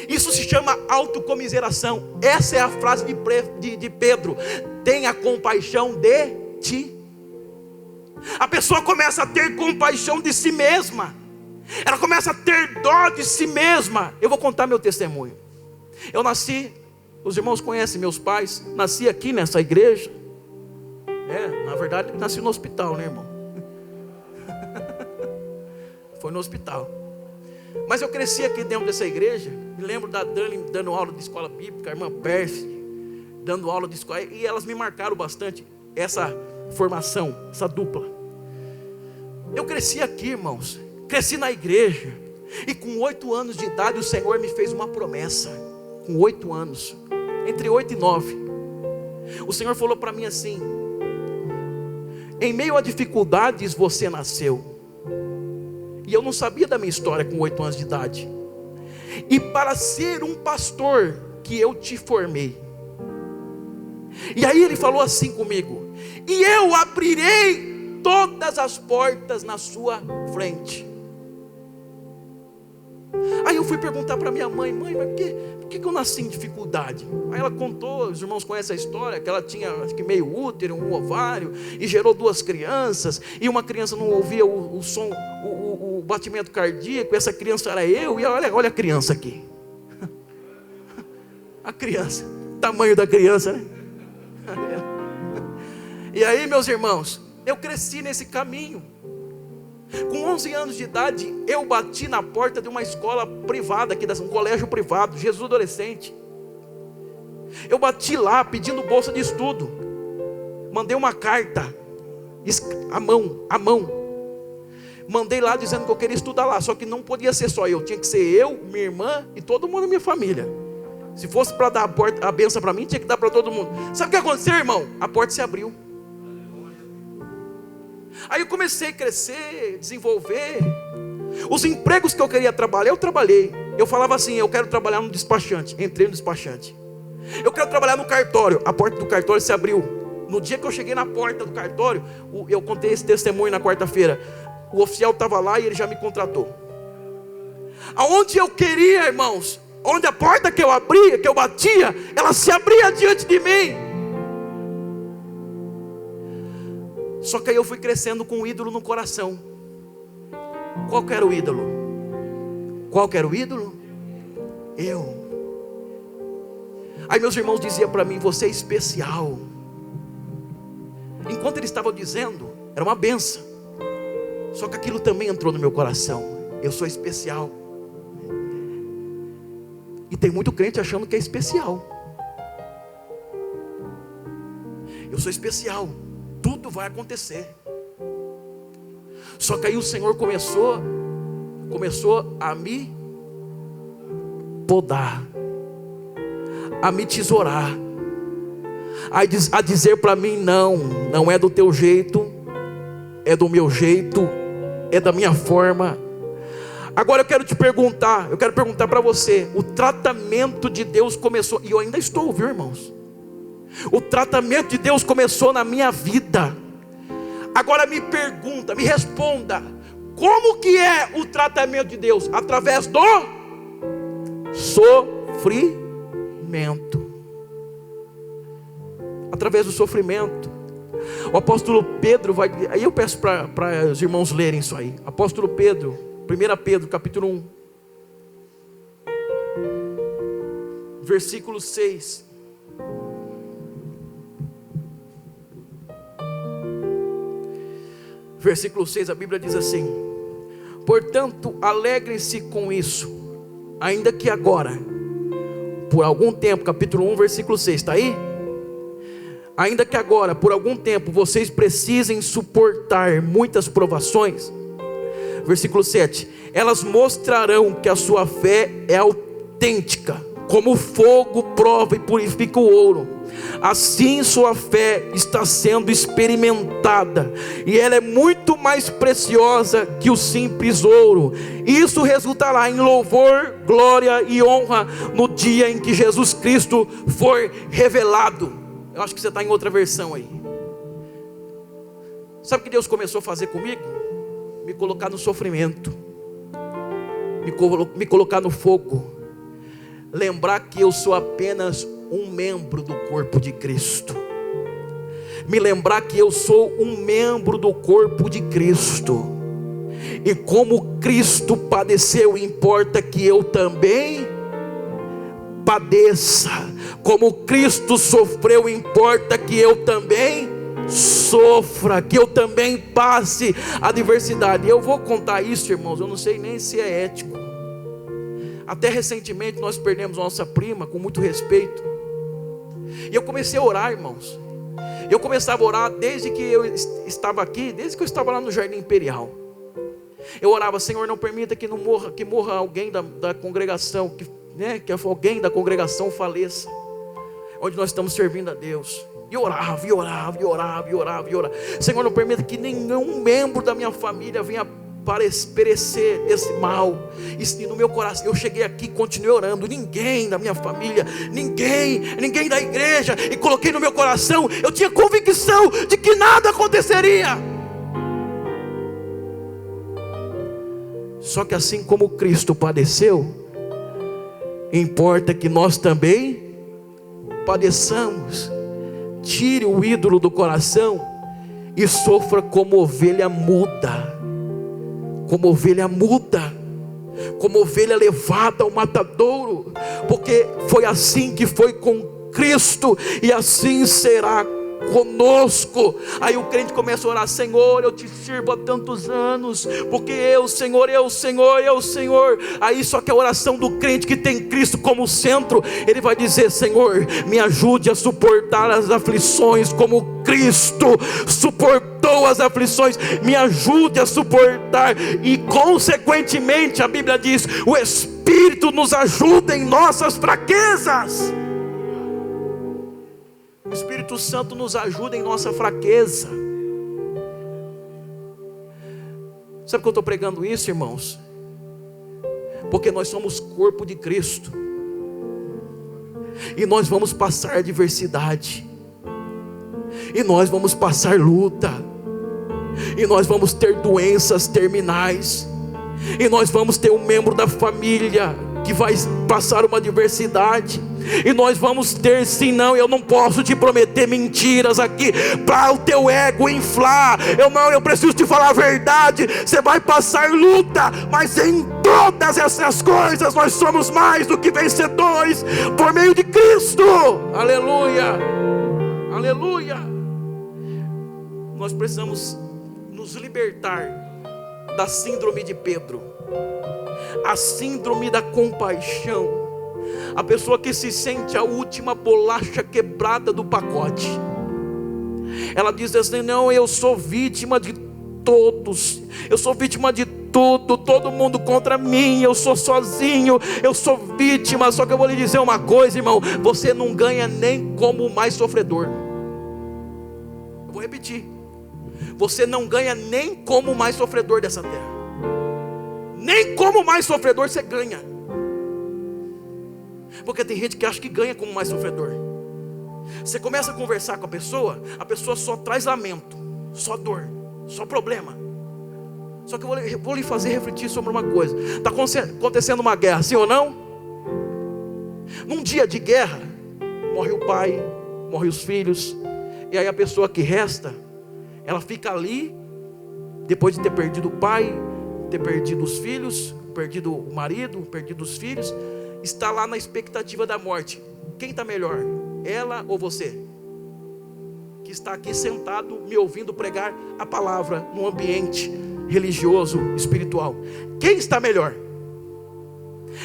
Isso se chama autocomiseração. Essa é a frase de Pedro: tenha compaixão de ti. A pessoa começa a ter compaixão de si mesma, ela começa a ter dó de si mesma. Eu vou contar meu testemunho. Eu nasci, os irmãos conhecem meus pais, nasci aqui nessa igreja. Na verdade nasci no hospital, né, irmão? Foi no hospital. Mas eu cresci aqui dentro dessa igreja. Me lembro da Dani dando aula de escola bíblica, a irmã Percy dando aula de escola, e elas me marcaram bastante essa formação, essa dupla. Eu cresci aqui, irmãos, cresci na igreja, e com 8 anos de idade o Senhor me fez uma promessa. Com 8 anos, entre 8 e 9, o Senhor falou para mim assim: em meio a dificuldades você nasceu. E eu não sabia da minha história com 8 anos de idade. E para ser um pastor que eu te formei. E aí ele falou assim comigo: e eu abrirei todas as portas na sua frente. Aí eu fui perguntar para minha mãe: mãe, mas por que eu nasci em dificuldade? Aí ela contou, os irmãos conhecem a história, que ela tinha, acho que meio útero, um ovário, e gerou 2 crianças, e uma criança não ouvia o som, o batimento cardíaco, essa criança era eu, e olha a criança aqui. A criança, tamanho da criança, né? E aí, meus irmãos, eu cresci nesse caminho. Com 11 anos de idade, eu bati na porta de uma escola privada aqui, um colégio privado, Jesus Adolescente. Eu bati lá pedindo bolsa de estudo. Mandei uma carta, à mão. Mandei lá dizendo que eu queria estudar lá, só que não podia ser só eu, tinha que ser eu, minha irmã e todo mundo da minha família. Se fosse para dar a benção para mim, tinha que dar para todo mundo. Sabe o que aconteceu, irmão? A porta se abriu. Aí eu comecei a crescer, desenvolver. Os empregos que eu queria trabalhar, eu trabalhei. Eu falava assim: eu quero trabalhar no despachante. Entrei no despachante. Eu quero trabalhar no cartório. A porta do cartório se abriu. No dia que eu cheguei na porta do cartório, eu contei esse testemunho na quarta-feira. O oficial estava lá e ele já me contratou. Aonde eu queria, irmãos, onde a porta que eu abria, que eu batia, ela se abria diante de mim. Só que aí eu fui crescendo com um ídolo no coração. Qual que era o ídolo? Qual que era o ídolo? Eu. Aí meus irmãos diziam para mim: você é especial. Enquanto eles estavam dizendo, era uma benção. Só que aquilo também entrou no meu coração. Eu sou especial. E tem muito crente achando que é especial. Eu sou especial. Tudo vai acontecer. Só que aí o Senhor começou a me podar, a me tesourar, a dizer para mim: não é do teu jeito, é do meu jeito, é da minha forma. Agora eu quero perguntar para você: o tratamento de Deus começou, e eu ainda estou, viu, irmãos? O tratamento de Deus começou na minha vida. Agora me responda: como que é o tratamento de Deus? Através do sofrimento. Através do sofrimento. O apóstolo Pedro vai, aí eu peço para os irmãos lerem isso aí. Apóstolo Pedro, 1 Pedro capítulo 1, versículo 6. Versículo 6, a Bíblia diz assim: portanto, alegrem-se com isso, ainda que agora, por algum tempo, capítulo 1, versículo 6, está aí? Ainda que agora, por algum tempo, vocês precisem suportar muitas provações. Versículo 7, elas mostrarão que a sua fé é autêntica, como o fogo prova e purifica o ouro. Assim sua fé está sendo experimentada, e ela é muito mais preciosa que o simples ouro. Isso resultará em louvor, glória e honra no dia em que Jesus Cristo for revelado. Eu acho que você está em outra versão aí. Sabe o que Deus começou a fazer comigo? Me colocar no sofrimento, me colocar no fogo, lembrar que eu sou apenas um membro do corpo de Cristo. Me lembrar que eu sou um membro do corpo de Cristo. E como Cristo padeceu, importa que eu também padeça. Como Cristo sofreu, importa que eu também sofra, que eu também passe a adversidade. Eu vou contar isso, irmãos, eu não sei nem se é ético. Até recentemente nós perdemos nossa prima, com muito respeito. E eu comecei a orar, irmãos. Eu começava a orar desde que eu estava aqui, desde que eu estava lá no Jardim Imperial. Eu orava: Senhor, não permita que morra alguém da congregação, que alguém da congregação faleça, onde nós estamos servindo a Deus. E orava, e orava, e orava, e orava, e orava. Senhor, não permita que nenhum membro da minha família venha perecer esse mal. E no meu coração, eu cheguei aqui, continuei orando. Ninguém da minha família, ninguém da igreja. E coloquei no meu coração, eu tinha convicção de que nada aconteceria. Só que assim como Cristo padeceu, importa que nós também padeçamos. Tire o ídolo do coração e sofra como ovelha muda. Como ovelha muda, como ovelha levada ao matadouro, porque foi assim que foi com Cristo, e assim será conosco. Aí o crente começa a orar: Senhor, eu te sirvo há tantos anos, porque Senhor. Aí só que a oração do crente que tem Cristo como centro, ele vai dizer: Senhor, me ajude a suportar as aflições como Cristo suportou as aflições, me ajude a suportar. E consequentemente a Bíblia diz: o Espírito nos ajuda em nossas fraquezas. O Espírito Santo nos ajuda em nossa fraqueza. Sabe por que eu estou pregando isso, irmãos? Porque nós somos corpo de Cristo, e nós vamos passar adversidade, e nós vamos passar luta, e nós vamos ter doenças terminais, e nós vamos ter um membro da família que vai passar uma adversidade, e nós vamos ter, sim, não, eu não posso te prometer mentiras aqui para o teu ego inflar. Eu preciso te falar a verdade. Você vai passar luta, mas em todas essas coisas nós somos mais do que vencedores por meio de Cristo. Aleluia, aleluia. Nós precisamos nos libertar da síndrome de Pedro, a síndrome da compaixão. A pessoa que se sente a última bolacha quebrada do pacote. Ela diz assim: não, eu sou vítima de todos, eu sou vítima de tudo, todo mundo contra mim, eu sou sozinho, eu sou vítima. Só que eu vou lhe dizer uma coisa, irmão: você não ganha nem como o mais sofredor. Eu vou repetir: você não ganha nem como o mais sofredor dessa terra. Nem como o mais sofredor você ganha. Porque tem gente que acha que ganha como mais sofredor. Você começa a conversar com a pessoa só traz lamento, só dor, só problema. Só que eu vou lhe fazer refletir sobre uma coisa. Está acontecendo uma guerra, sim ou não? Num dia de guerra, morre o pai, morre os filhos, e aí a pessoa que resta, ela fica ali, depois de ter perdido o pai, ter perdido os filhos, perdido o marido, perdido os filhos, está lá na expectativa da morte. Quem está melhor? Ela ou você? Que está aqui sentado me ouvindo pregar a palavra num ambiente religioso, espiritual. Quem está melhor?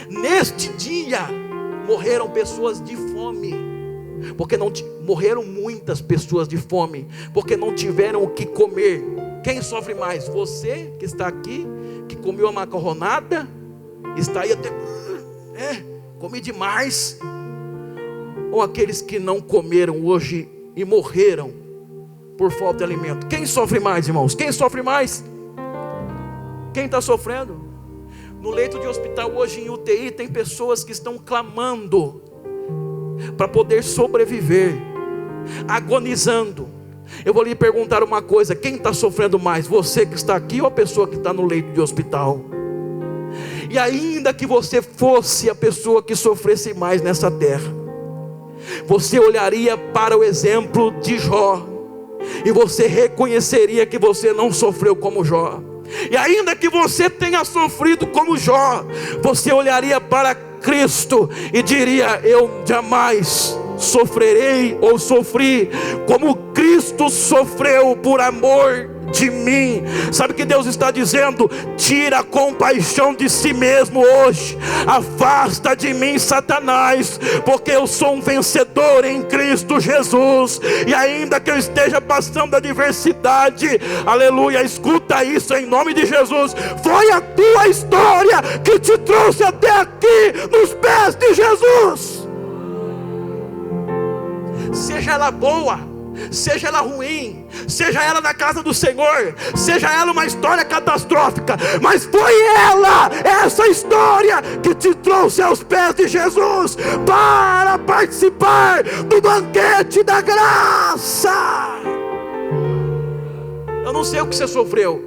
Neste dia morreram pessoas de fome, porque morreram muitas pessoas de fome, porque não tiveram o que comer. Quem sofre mais? Você que está aqui, que comeu a macarronada, está aí até comi demais, ou aqueles que não comeram hoje e morreram por falta de alimento? Quem sofre mais, irmãos? Quem sofre mais? Quem está sofrendo? No leito de hospital hoje, em UTI, tem pessoas que estão clamando para poder sobreviver, agonizando. Eu vou lhe perguntar uma coisa: quem está sofrendo mais? Você que está aqui ou a pessoa que está no leito de hospital? E ainda que você fosse a pessoa que sofresse mais nessa terra, você olharia para o exemplo de Jó, e você reconheceria que você não sofreu como Jó. E ainda que você tenha sofrido como Jó, você olharia para Cristo e diria: eu jamais sofrerei ou sofri como Cristo sofreu por amor de mim. Sabe o que Deus está dizendo? Tira a compaixão de si mesmo hoje. Afasta de mim, Satanás, porque eu sou um vencedor em Cristo Jesus. E ainda que eu esteja passando adversidade, aleluia, escuta isso em nome de Jesus: foi a tua história que te trouxe até aqui, nos pés de Jesus. Seja ela boa, seja ela ruim, seja ela na casa do Senhor, seja ela uma história catastrófica, mas foi essa história que te trouxe aos pés de Jesus para participar do banquete da graça. Eu não sei o que você sofreu,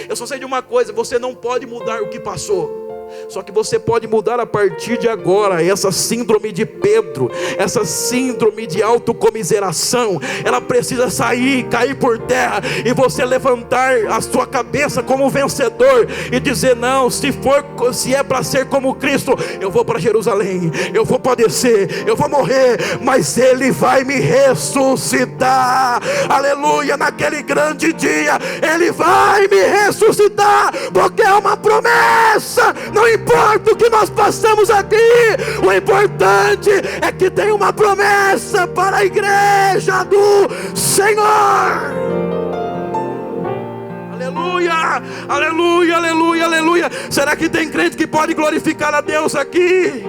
Eu só sei de uma coisa: você não pode mudar o que passou. Só que você pode mudar a partir de agora. Essa síndrome de Pedro, essa síndrome de autocomiseração, ela precisa sair, cair por terra, e você levantar a sua cabeça como vencedor e dizer: não, se é para ser como Cristo, eu vou para Jerusalém, eu vou padecer, eu vou morrer, mas Ele vai me ressuscitar. Aleluia. Naquele grande dia Ele vai me ressuscitar, porque é uma promessa. Não importa o que nós passamos aqui, o importante é que tem uma promessa para a igreja do Senhor. Aleluia, aleluia, aleluia, aleluia. Será que tem crente que pode glorificar a Deus aqui?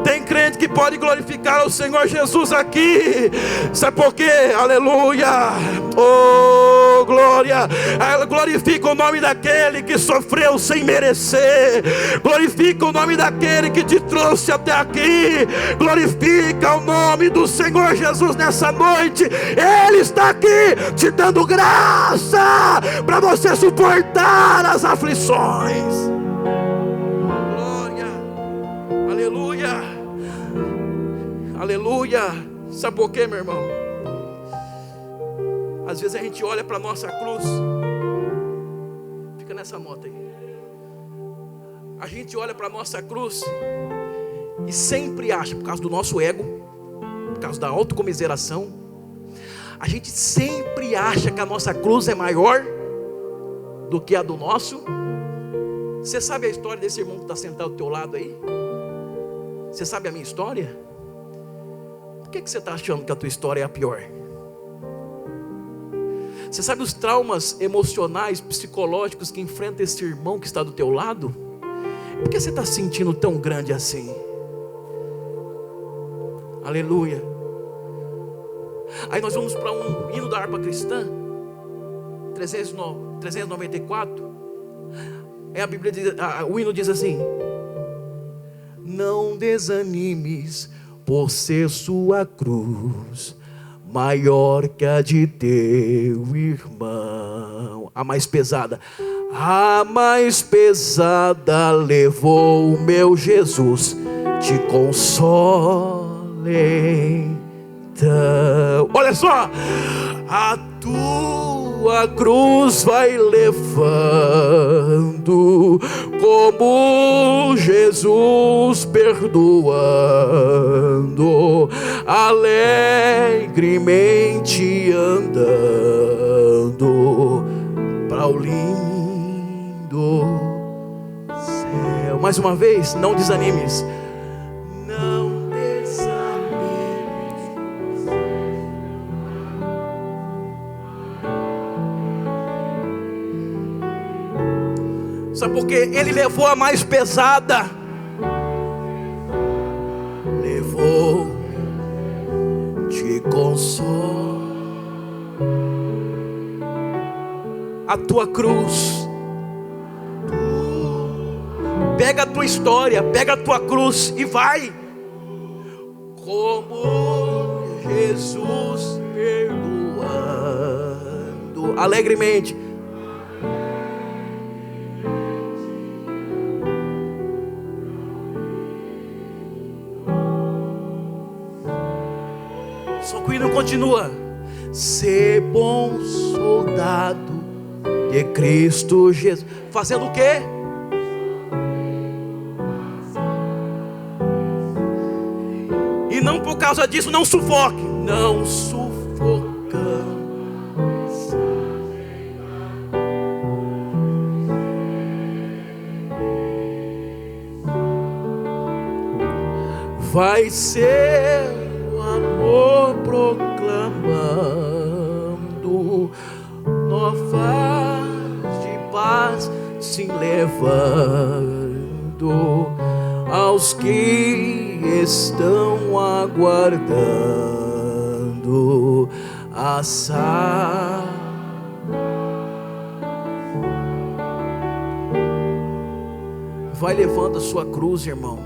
Tem crente que pode glorificar o Senhor Jesus aqui. Sabe por quê? Aleluia. Oh, glória. Glorifica o nome daquele que sofreu sem merecer. Glorifica o nome daquele que te trouxe até aqui. Glorifica o nome do Senhor Jesus nessa noite. Ele está aqui te dando graça para você suportar as aflições. Aleluia, aleluia. Sabe por quê, meu irmão? Às vezes a gente olha para a nossa cruz. Fica nessa nota aí. A gente olha para a nossa cruz e sempre acha, por causa do nosso ego, por causa da autocomiseração, a gente sempre acha que a nossa cruz é maior do que a do nosso. Você sabe a história desse irmão que está sentado do teu lado aí? Você sabe a minha história? Por que você está achando que a tua história é a pior? Você sabe os traumas emocionais, psicológicos que enfrenta esse irmão que está do teu lado? Por que você está se sentindo tão grande assim? Aleluia. Aí nós vamos para um hino da harpa cristã 394. A Bíblia diz, o hino diz assim: não desanimes, por ser sua cruz maior que a de teu irmão. A mais pesada levou o meu Jesus, te console então. Olha só, a tua cruz vai levando, como Jesus perdoando, alegremente andando para o lindo céu. Mais uma vez, não desanimes. Não desanimes. Sabe por quê? Ele levou a mais pesada. Levou, te consola. A tua cruz. Pega a tua história, pega a tua cruz e vai. Como Jesus perdoando alegremente. Só que o hino continua. Ser bom soldado de Cristo Jesus. Fazendo o quê? E não por causa disso, não sufoque. Não sufocando. Vai ser o amor proclamando, novas de paz se levando aos que estão aguardando a Vai levando a sua cruz, irmão.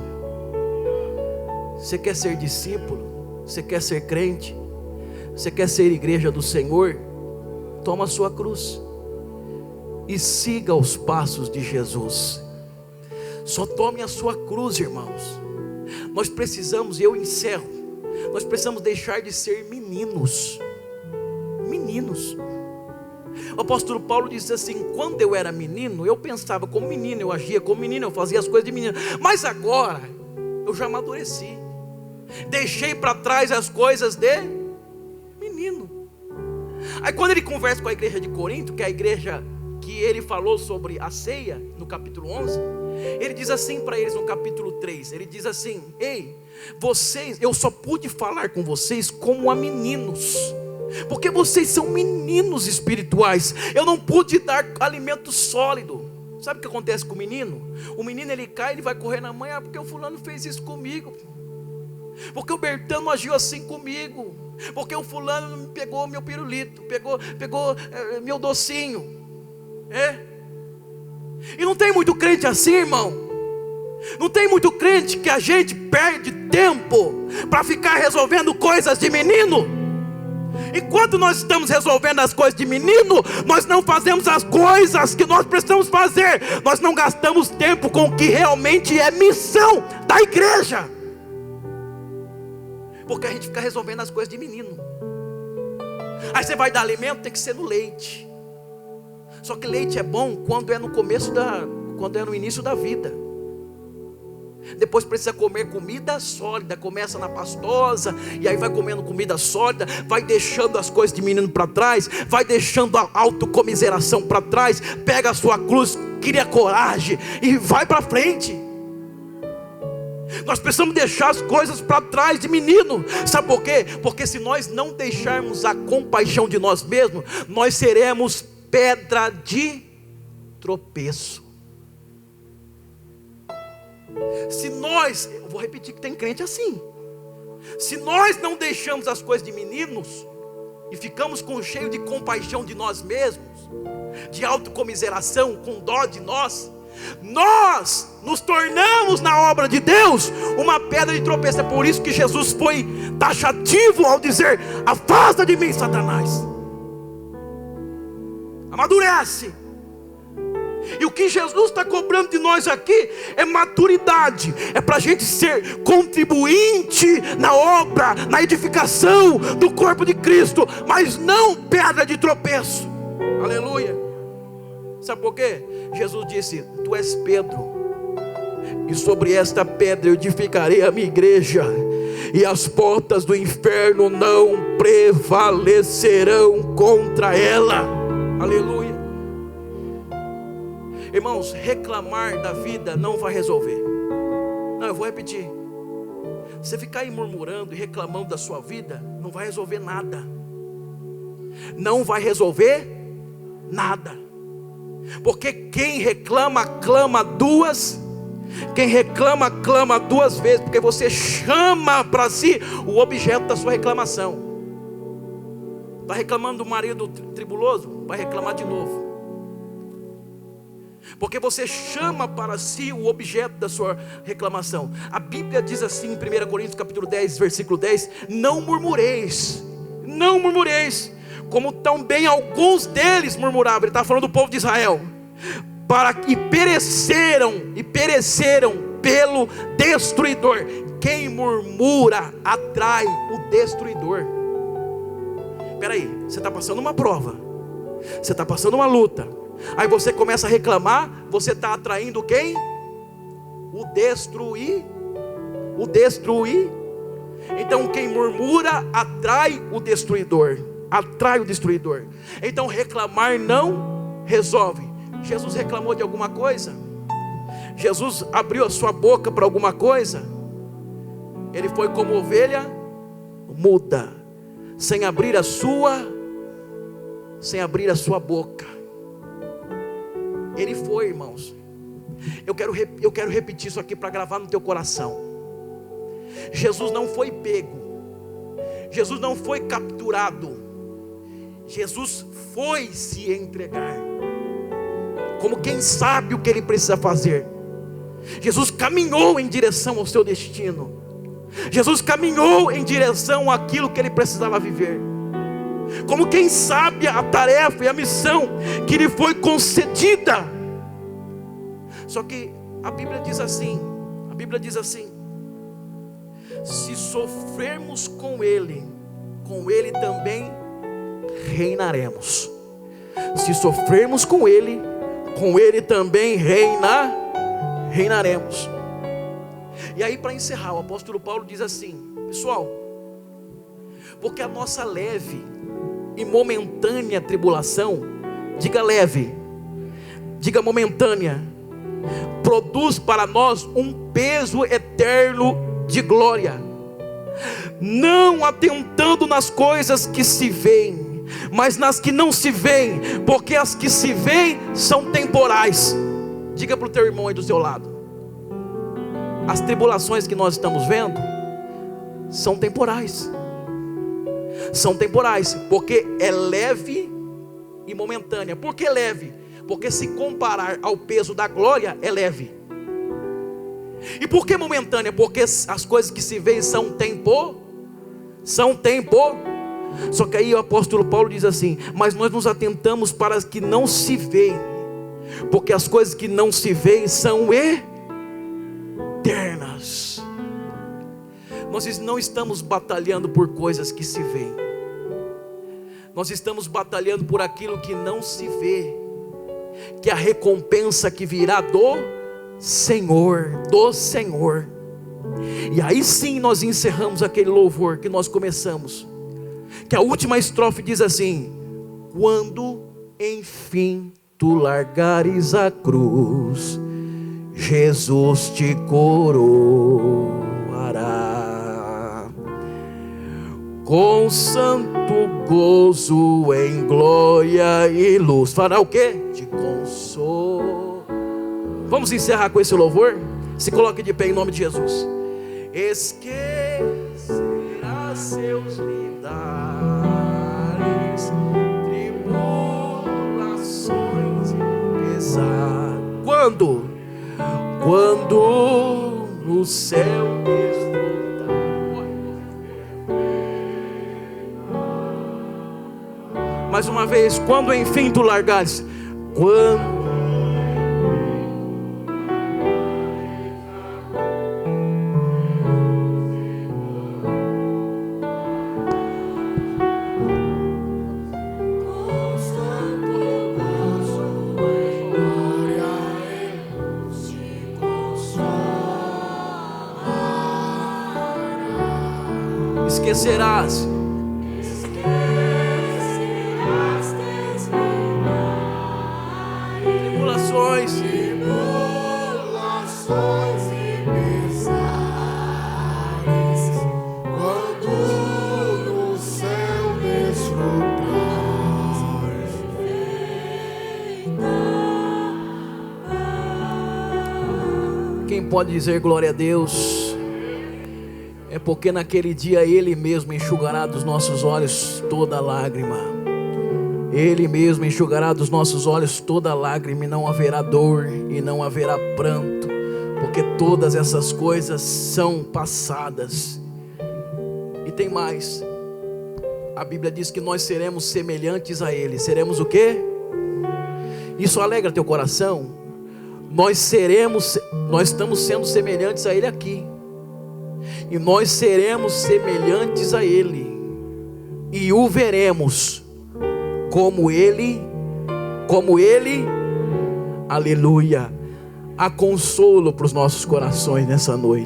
Você quer ser discípulo? Você quer ser crente? Você quer ser igreja do Senhor? Toma a sua cruz. e siga os passos de Jesus. Só tome a sua cruz, irmãos. Nós precisamos, e eu encerro, nós precisamos deixar de ser meninos. Meninos. O apóstolo Paulo diz assim: quando eu era menino, eu pensava como menino, eu agia como menino, eu fazia as coisas de menino. Mas agora, eu já amadureci. Deixei para trás as coisas de menino. Aí quando ele conversa com a igreja de Corinto, que é a igreja que ele falou sobre a ceia, no capítulo 11, ele diz assim para eles no capítulo 3, ele diz assim: ei, vocês, eu só pude falar com vocês como a meninos, porque vocês são meninos espirituais. Eu não pude dar alimento sólido. Sabe o que acontece com o menino? O menino, ele cai, ele vai correr na mãe: ah, porque o fulano fez isso comigo, porque o Bertano agiu assim comigo, porque o fulano me pegou meu pirulito, pegou meu docinho. E não tem muito crente assim, irmão. Não tem muito crente que a gente perde tempo para ficar resolvendo coisas de menino. Enquanto nós estamos resolvendo as coisas de menino, nós não fazemos as coisas que nós precisamos fazer. Nós não gastamos tempo com o que realmente é missão da igreja, porque a gente fica resolvendo as coisas de menino. Aí você vai dar alimento, tem que ser no leite. Só que leite é bom quando é no começo quando é no início da vida. Depois precisa comer comida sólida. Começa na pastosa, e aí vai comendo comida sólida, vai deixando as coisas de menino para trás, vai deixando a autocomiseração para trás, pega a sua cruz, cria coragem e vai para frente. Nós precisamos deixar as coisas para trás de menino. Sabe por quê? Porque se nós não deixarmos a compaixão de nós mesmos, nós seremos pedra de tropeço. Se nós, eu vou repetir que tem crente assim, se nós não deixamos as coisas de meninos e ficamos cheio de compaixão de nós mesmos, de autocomiseração, com dó de nós nos tornamos na obra de Deus uma pedra de tropeço. É por isso que Jesus foi taxativo ao dizer: afasta de mim, Satanás. Amadurece. E o que Jesus está cobrando de nós aqui é maturidade. É para a gente ser contribuinte na obra, na edificação do corpo de Cristo, mas não pedra de tropeço. Aleluia. Sabe por quê? Jesus disse: tu és Pedro, e sobre esta pedra eu edificarei a minha igreja, e as portas do inferno não prevalecerão contra ela. Aleluia. Irmãos, reclamar da vida não vai resolver. Não, eu vou repetir. Você ficar aí murmurando e reclamando da sua vida, não vai resolver nada. Não vai resolver nada. Porque quem reclama, clama duas. Quem reclama, clama duas vezes. Porque você chama para si o objeto da sua reclamação. Está reclamando do marido tribuloso? Vai reclamar de novo. Porque você chama para si o objeto da sua reclamação. A Bíblia diz assim em 1 Coríntios capítulo 10, versículo 10: não murmureis, não murmureis, como também alguns deles murmuravam. Ele está falando do povo de Israel, para que pereceram pelo destruidor. Quem murmura atrai o destruidor. Espera aí, você está passando uma prova, você está passando uma luta, aí você começa a reclamar, você está atraindo quem? O destruir. Então quem murmura atrai o destruidor. Então reclamar não resolve. Jesus reclamou de alguma coisa? Jesus abriu a sua boca para alguma coisa? Ele foi como ovelha muda, sem abrir a sua boca. Ele foi, irmãos. Eu quero repetir isso aqui para gravar no teu coração. Jesus não foi pego, Jesus não foi capturado, Jesus foi se entregar, como quem sabe o que ele precisa fazer. Jesus caminhou em direção ao seu destino. Jesus caminhou em direção àquilo que ele precisava viver. como quem sabe a tarefa e a missão que lhe foi concedida. Só que a Bíblia diz assim, se sofrermos com Ele também reinaremos. Se sofrermos com Ele também reinaremos. E aí, para encerrar, o apóstolo Paulo diz assim: pessoal, porque a nossa leve e momentânea tribulação, diga leve, diga momentânea, produz para nós um peso eterno de glória, não atentando nas coisas que se veem, mas nas que não se veem, porque as que se veem são temporais. Diga para o teu irmão aí do seu lado: as tribulações que nós estamos vendo são temporais. São temporais, porque é leve e momentânea. Por que leve? Porque se comparar ao peso da glória, é leve. E por que momentânea? Porque as coisas que se veem são tempo. Só que aí o apóstolo Paulo diz assim: mas nós nos atentamos para as que não se veem, porque as coisas que não se veem são eternas. Nós não estamos batalhando por coisas que se veem, nós estamos batalhando por aquilo que não se vê, que é a recompensa que virá do Senhor. E aí sim nós encerramos aquele louvor que nós começamos, que a última estrofe diz assim: quando enfim tu largares a cruz, Jesus te coroará com santo gozo em glória e luz. Fará o quê? Te consolo. Vamos encerrar com esse louvor? Se coloque de pé em nome de Jesus. Esquecerá seus lidares, tribulações e pesar. Quando no céu desfrutar. Mais uma vez, quando enfim tu largares, quando esquecerás tribulações e pesares, quando no céu desfrutares. Quem pode dizer glória a Deus? É porque naquele dia Ele mesmo enxugará dos nossos olhos toda lágrima. Ele mesmo enxugará dos nossos olhos toda lágrima, e não haverá dor e não haverá pranto, porque todas essas coisas são passadas. E tem mais, a Bíblia diz que nós seremos semelhantes a Ele. Seremos o quê? Isso alegra teu coração? Nós estamos sendo semelhantes a Ele aqui, e nós seremos semelhantes a Ele, e o veremos como Ele, aleluia. Há consolo para os nossos corações nessa noite.